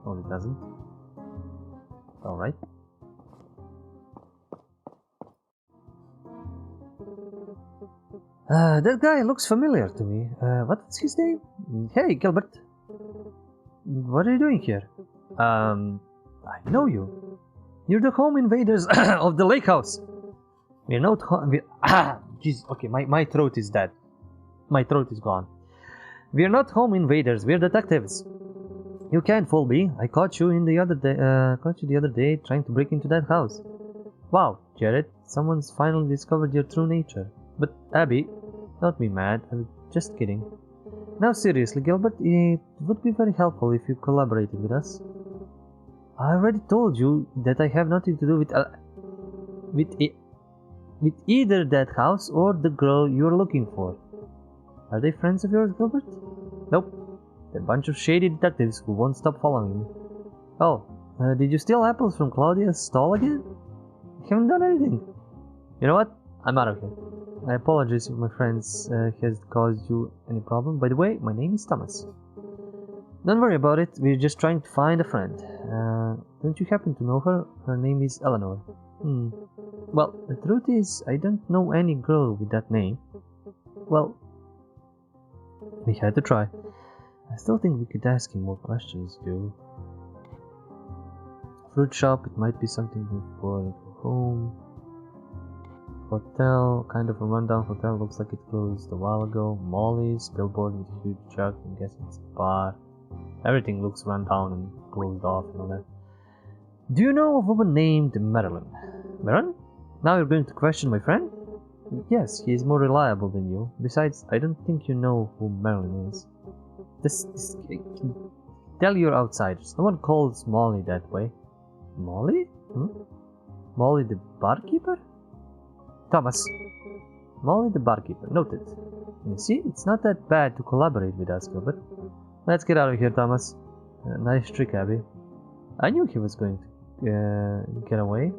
Oh, it doesn't. Alright. That guy looks familiar to me. What's his name? Hey, Gilbert. What are you doing here? I know you. You're the home invaders of the lake house. We're not jeez, okay, my throat is dead. My throat is gone. We're not home invaders, we're detectives. You can't fool me. I caught you the other day trying to break into that house. Wow, Jared, someone's finally discovered your true nature. But Abby, don't be mad, I'm just kidding. Now seriously, Gilbert, it would be very helpful if you collaborated with us. I already told you that I have nothing to do with either that house or the girl you're looking for. Are they friends of yours, Gilbert? Nope. They're a bunch of shady detectives who won't stop following me. Oh, did you steal apples from Claudia's stall again? I haven't done anything. You know what? I'm out of here. I apologize if my friends has caused you any problem. By the way, my name is Thomas. Don't worry about it, we're just trying to find a friend. Don't you happen to know her? Her name is Eleanor. Well, the truth is, I don't know any girl with that name. Well, we had to try. I still think we could ask him more questions, too. Fruit shop, it might be something before I go home. Hotel, kind of a rundown hotel, looks like it closed a while ago. Molly's, billboard with a huge jug, I'm guessing it's a bar. Everything looks run down and closed off and all that. Do you know of a woman named Marilyn? Marilyn? Now you're going to question my friend? Yes, he is more reliable than you. Besides, I don't think you know who Marilyn is. Tell your outsiders. No one calls Molly that way. Molly? Molly the barkeeper? Thomas. Molly the barkeeper. Noted. You see, it's not that bad to collaborate with us, Gilbert. Let's get out of here, Thomas. Nice trick, Abby. I knew he was going to get away.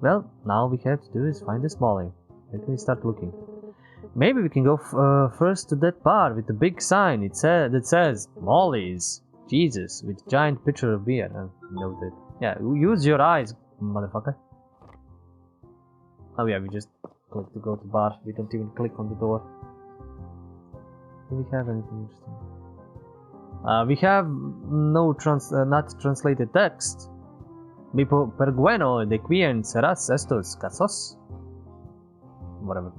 Well, now we have to do is find this Molly. Let me start looking. Maybe we can go first to that bar with the big sign that says Molly's. Jesus, with giant picture of beer. Noted. Yeah, use your eyes, motherfucker. Oh yeah, we just click to go to bar. We don't even click on the door. Do we have anything interesting? We have no not translated text. Mi pergueno de quien serás estos casos? Whatever.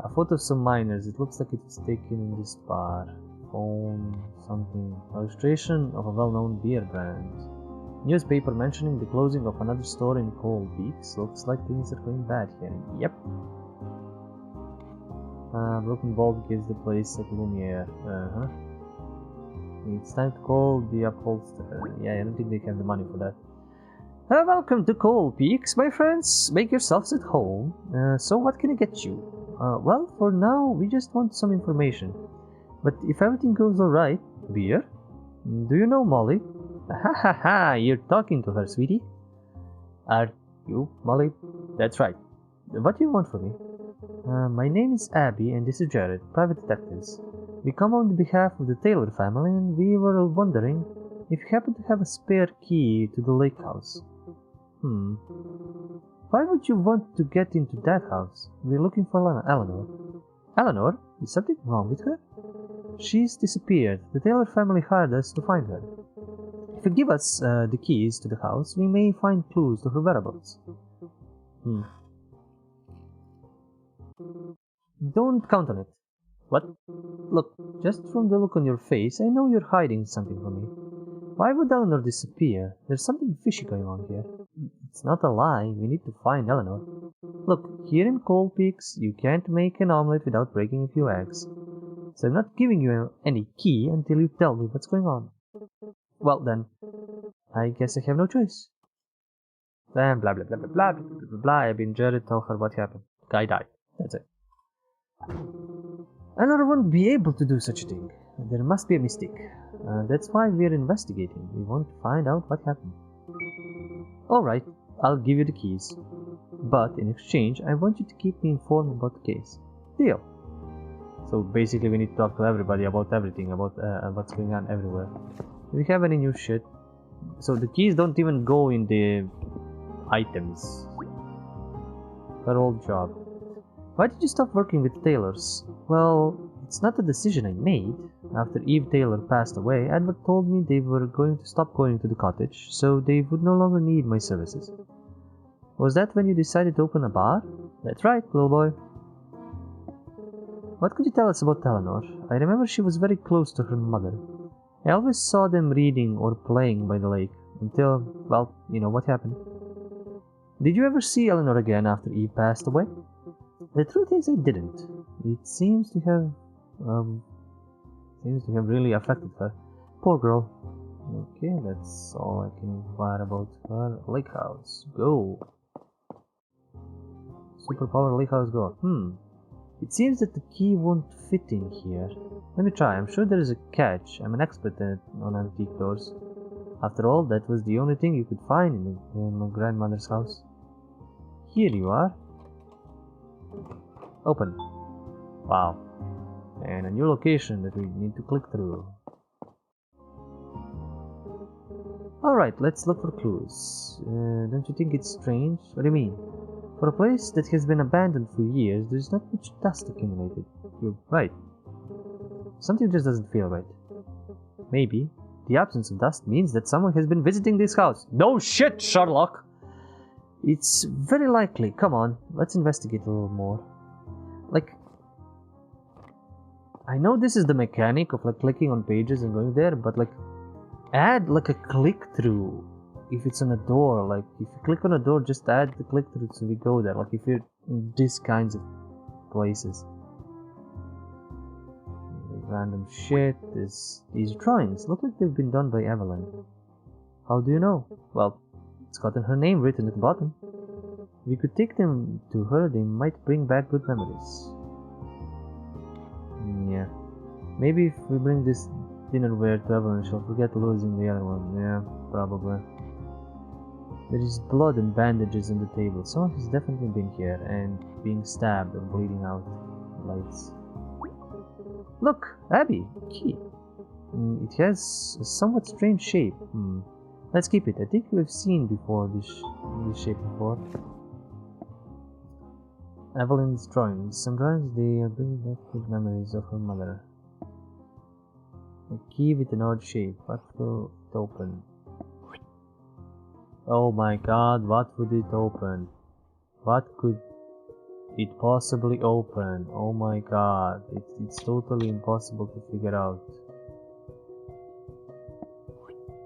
A photo of some miners. It looks like it was taken in this bar. Phone, something. Illustration of a well-known beer brand. Newspaper mentioning the closing of another store in Coal Peaks. Looks like things are going bad here. Yep. Broken bulb gives the place a gloomy air. It's time to call the upholsterer. Yeah, I don't think they have the money for that. Welcome to Coal Peaks, my friends. Make yourselves at home. So what can I get you? Well, for now, we just want some information. But if everything goes alright, beer? Do you know Molly? Ha ha ha, you're talking to her, sweetie. Are you, Molly? That's right. What do you want from me? My name is Abby and this is Jared, private detectives. We come on behalf of the Taylor family and we were wondering if you happen to have a spare key to the lake house. Why would you want to get into that house? We're looking for Eleanor. Eleanor? Is something wrong with her? She's disappeared. The Taylor family hired us to find her. If you give us the keys to the house, we may find clues to her whereabouts. Don't count on it. What? Look, just from the look on your face, I know you're hiding something from me. Why would Eleanor disappear? There's something fishy going on here. It's not a lie. We need to find Eleanor. Look, here in Cold Peaks, you can't make an omelette without breaking a few eggs. So I'm not giving you any key until you tell me what's going on. Well then, I guess I have no choice. Then blah blah blah blah blah blah blah blah. I've been Jared, tell her what happened. Guy died. That's it. Eleanor won't be able to do such a thing. There must be a mistake. That's why we're investigating. We want to find out what happened. Alright, I'll give you the keys. But in exchange, I want you to keep me informed about the case. Deal. So basically we need to talk to everybody about everything, about what's going on everywhere. Do we have any new shit? So the keys don't even go in the items. Her old job. Why did you stop working with tailors? Well, it's not a decision I made. After Eve Taylor passed away, Edward told me they were going to stop going to the cottage, so they would no longer need my services. Was that when you decided to open a bar? That's right, little boy. What could you tell us about Eleanor? I remember she was very close to her mother. I always saw them reading or playing by the lake, until, well, you know what happened. Did you ever see Eleanor again after Eve passed away? The truth is I didn't. It seems to have really affected her. Poor girl. Okay, that's all I can inquire about her. Lake house. Go. Superpower lake house go. It seems that the key won't fit in here. Let me try. I'm sure there is a catch. I'm an expert on antique doors. After all, that was the only thing you could find in my grandmother's house. Here you are. Open. Wow. And a new location that we need to click through. Alright, let's look for clues. Don't you think it's strange? What do you mean? For a place that has been abandoned for years, there's not much dust accumulated. You're right. Something just doesn't feel right. Maybe the absence of dust means that someone has been visiting this house. No shit, Sherlock! It's very likely. Come on, let's investigate a little more. Like, I know this is the mechanic of like clicking on pages and going there, but like, add like a click-through if it's on a door. Like, if you click on a door, just add the click-through so we go there. Like, if you're in these kinds of places. Random shit. These drawings look like they've been done by Evelyn. How do you know? Well, it's got her name written at the bottom. If we could take them to her, they might bring back good memories. Yeah. Maybe if we bring this dinnerware to Evelyn, she'll forget losing the other one. Yeah, probably. There is blood and bandages on the table. Someone has definitely been here and being stabbed and bleeding out. Lights. Look, Abby, key. It has a somewhat strange shape. Let's keep it. I think we've seen this shape before. Evelyn's drawings. Some drawings, they are bringing back good memories of her mother. A key with an odd shape. What will it open? Oh my god, what would it open? What could it possibly open? Oh my god, it's totally impossible to figure out.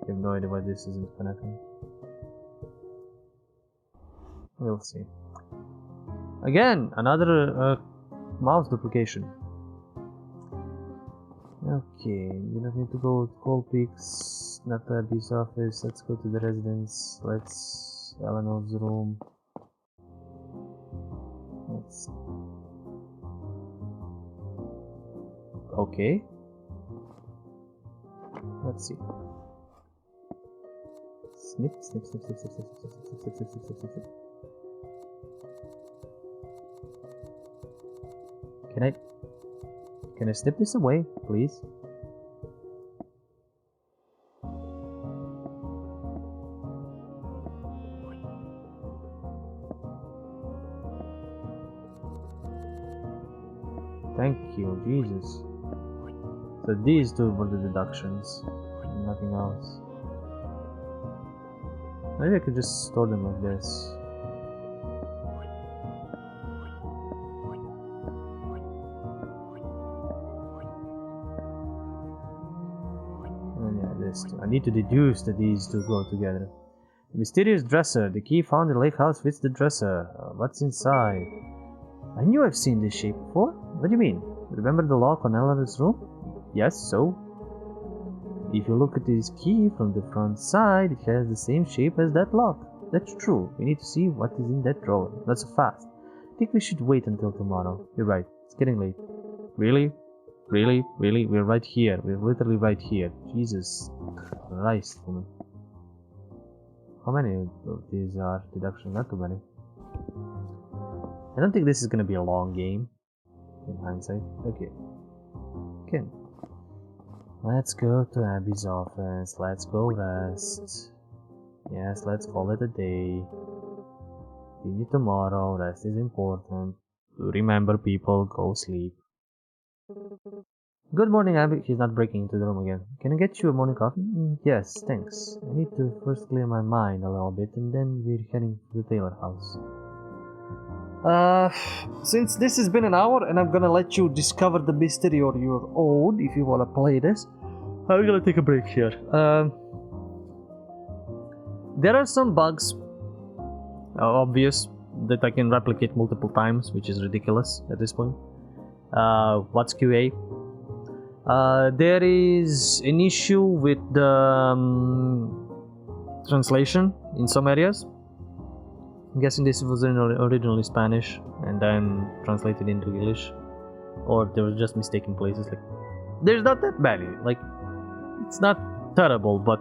I have no idea why this isn't connecting. We'll see. Again, another mouse duplication. Okay, we don't need to go to Cold Peaks, not to Abby's office. Let's go to the residence. Let's Eleanor's room. Let's. Okay. Let's see. Snip, snip, snip, snip, snip, snip, snip, snip, snip, snip, snip, snip, snip, snip. Can I snip this away, please? Thank you, Jesus. So these two were the deductions, nothing else. Maybe I could just store them like this. And yeah, this too. I need to deduce that these two go together. Mysterious dresser. The key found in the lake house fits the dresser. What's inside? I knew I've seen this shape before. What do you mean? Remember the lock on Eleanor's room? Yes, so? If you look at this key from the front side, it has the same shape as that lock. That's true. We need to see what is in that drawer. Not so fast. I think we should wait until tomorrow. You're right. It's getting late. Really? Really? Really? We're right here. We're literally right here. Jesus Christ, woman. How many of these are deduction? Not too many. I don't think this is gonna be a long game. In hindsight. Okay. Okay. Let's go to Abby's office. Let's go rest. Yes, let's call it a day. See you tomorrow. Rest is important. Remember, people, go sleep. Good morning, Abby. She's not breaking into the room again. Can I get you a morning coffee? Yes, thanks. I need to first clear my mind a little bit, and then we're heading to the Taylor house. Since this has been an hour, and I'm gonna let you discover the mystery on your own if you wanna play this, I'm gonna take a break here. There are some bugs, obvious, that I can replicate multiple times, which is ridiculous at this point. What's QA? There is an issue with the translation in some areas. I'm guessing this was originally Spanish and then translated into English, or there was just mistaken places. Like, there's not that many. Like, it's not terrible, but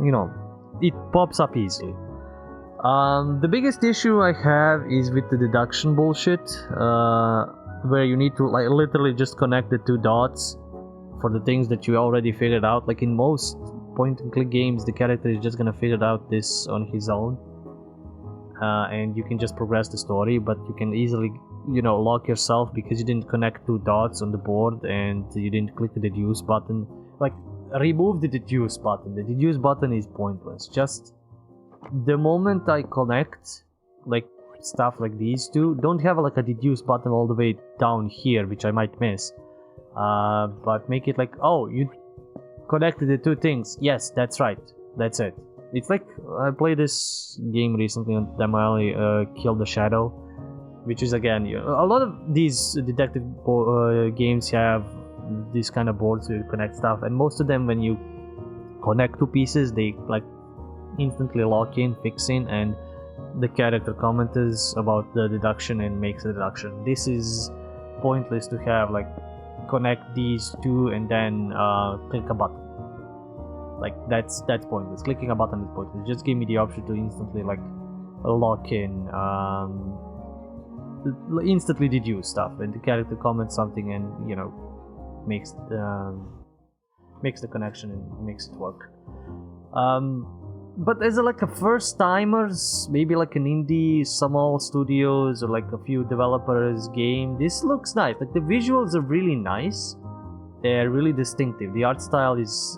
you know, it pops up easily. The biggest issue I have is with the deduction bullshit, where you need to like literally just connect the two dots for the things that you already figured out. Like in most point-and-click games, the character is just gonna figure out this on his own. And you can just progress the story, but you can easily, you know, lock yourself because you didn't connect two dots on the board and you didn't click the deduce button. Like, remove the deduce button. The deduce button is pointless. Just the moment I connect, like, stuff like these two, don't have like a deduce button all the way down here, which I might miss. But make it like, oh, you connected the two things. Yes, that's right. That's it. It's like, I played this game recently on Damali, Kill the Shadow, which is again, a lot of these detective games have this kind of boards where you connect stuff, and most of them, when you connect two pieces, they like instantly lock in, fix in, and the character comments about the deduction and makes the deduction. This is pointless to have like connect these two and then click a button. Like that's pointless. Clicking a button is pointless. Just give me the option to instantly like lock in, instantly deduce stuff, and the character comments something and, you know, makes the connection and makes it work. But as like a first timers, maybe like an indie small studios or like a few developers game, this looks nice. Like the visuals are really nice. They're really distinctive. The art style is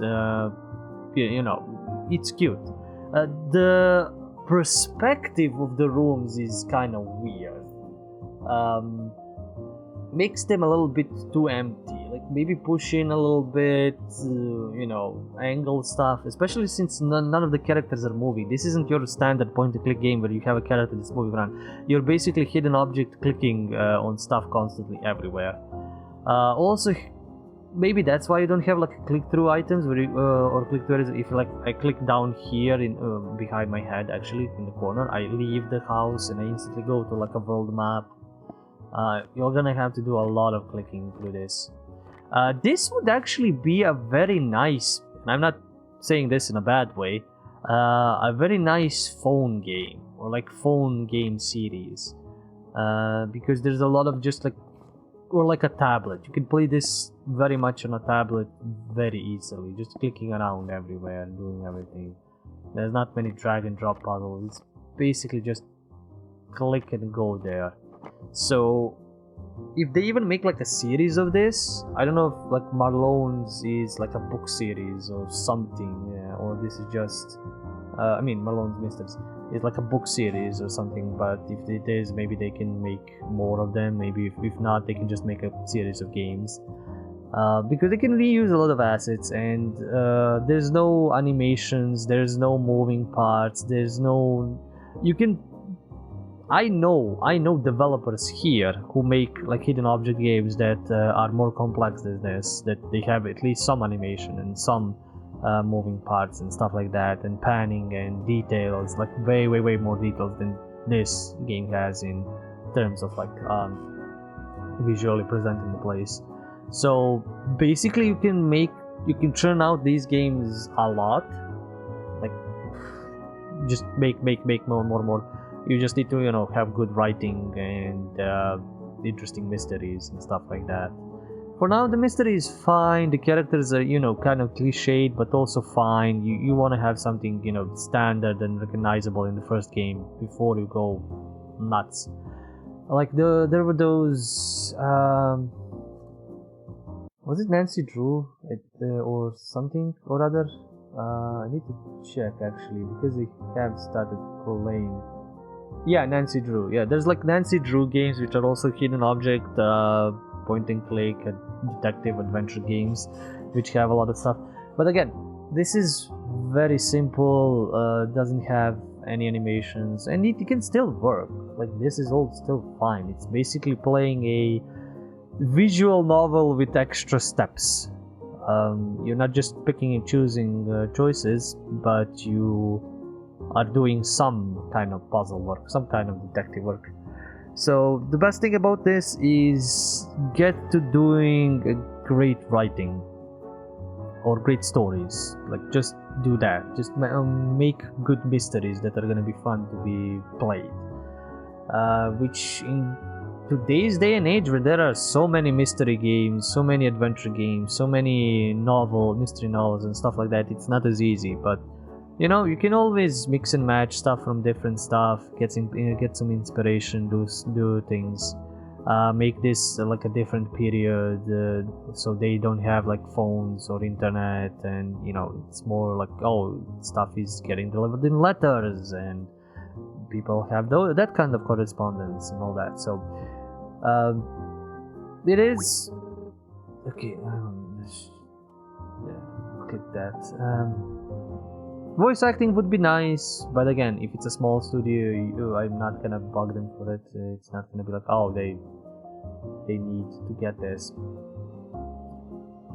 you know, it's cute. The perspective of the rooms is kind of weird. Makes them a little bit too empty. Like maybe push in a little bit, you know, angle stuff. Especially since none of the characters are moving. This isn't your standard point-and-click game where you have a character that's moving around. You're basically hidden object clicking on stuff constantly everywhere. Also, maybe that's why you don't have like click-through items where you, or click-through areas. If like I click down here in behind my head, actually in the corner, I leave the house and I instantly go to like a world map. You're gonna have to do a lot of clicking through this. This would actually be a very nice, and I'm not saying this in a bad way, a very nice phone game or like phone game series, because there's a lot of just like, or like a tablet. You can play this very much on a tablet very easily, just clicking around everywhere and doing everything. There's not many drag and drop puzzles. It's basically just click and go there. So if they even make like a series of this, I don't know if like Marlon's is like a book series or something, or this is just I mean Marlon's Misters is like a book series or something, but if it is, maybe they can make more of them. Maybe if not, they can just make a series of games. because they can reuse a lot of assets, and there's no animations, there's no moving parts, there's no... You can... I know developers here who make like hidden object games that are more complex than this, that they have at least some animation and some moving parts and stuff like that, and panning and details, like way more details than this game has in terms of like visually presenting the place. So basically you can churn out these games a lot, like just make more. You just need to, you know, have good writing and interesting mysteries and stuff like that. For now, the mystery is fine. The characters are, you know, kind of cliched, but also fine. You want to have something, you know, standard and recognizable in the first game before you go nuts. Like there were those. Was it Nancy Drew or something or other? I need to check actually, because they have started playing. Yeah, Nancy Drew. Yeah, there's like Nancy Drew games which are also hidden object, point and click, detective adventure games, which have a lot of stuff. But again, this is very simple, doesn't have any animations, and it can still work. Like, this is all still fine. It's basically playing a visual novel with extra steps. You're not just picking and choosing choices, but you are doing some kind of puzzle work, some kind of detective work. So the best thing about this is get to doing great writing or great stories. Like, just do that. Just make good mysteries that are gonna be fun to be played. Which in today's day and age, where there are so many mystery games, so many adventure games, so many mystery novels and stuff like that, it's not as easy. But you know, you can always mix and match stuff from different stuff, get some inspiration, do things, make this like a different period, so they don't have like phones or internet, and you know, it's more like, oh, stuff is getting delivered in letters, and people have that kind of correspondence and all that. So it is okay. Yeah, click that. Voice acting would be nice, but again, if it's a small studio, I'm not gonna bug them for it. It's not gonna be like, oh, they need to get this.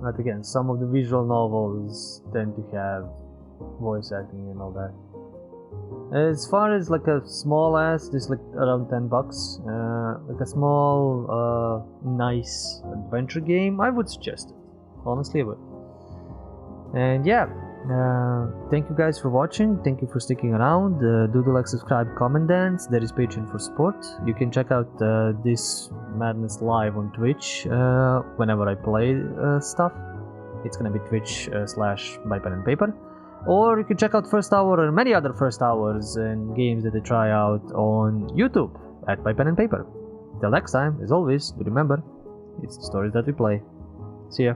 But again, some of the visual novels tend to have voice acting and all that. As far as like a small ass, just like around $10, like a small, nice adventure game, I would suggest it. Honestly, I would. And yeah. Thank you guys for watching. Thank you for sticking around. Do like, subscribe, comment, dance. There is Patreon for support. You can check out this madness live on Twitch whenever I play stuff. It's gonna be twitch/bypenandpaper. Or you can check out First Hour and many other First Hours and games that I try out on YouTube at bypenandpaper. Till next time, as always, remember, it's the stories that we play. See ya.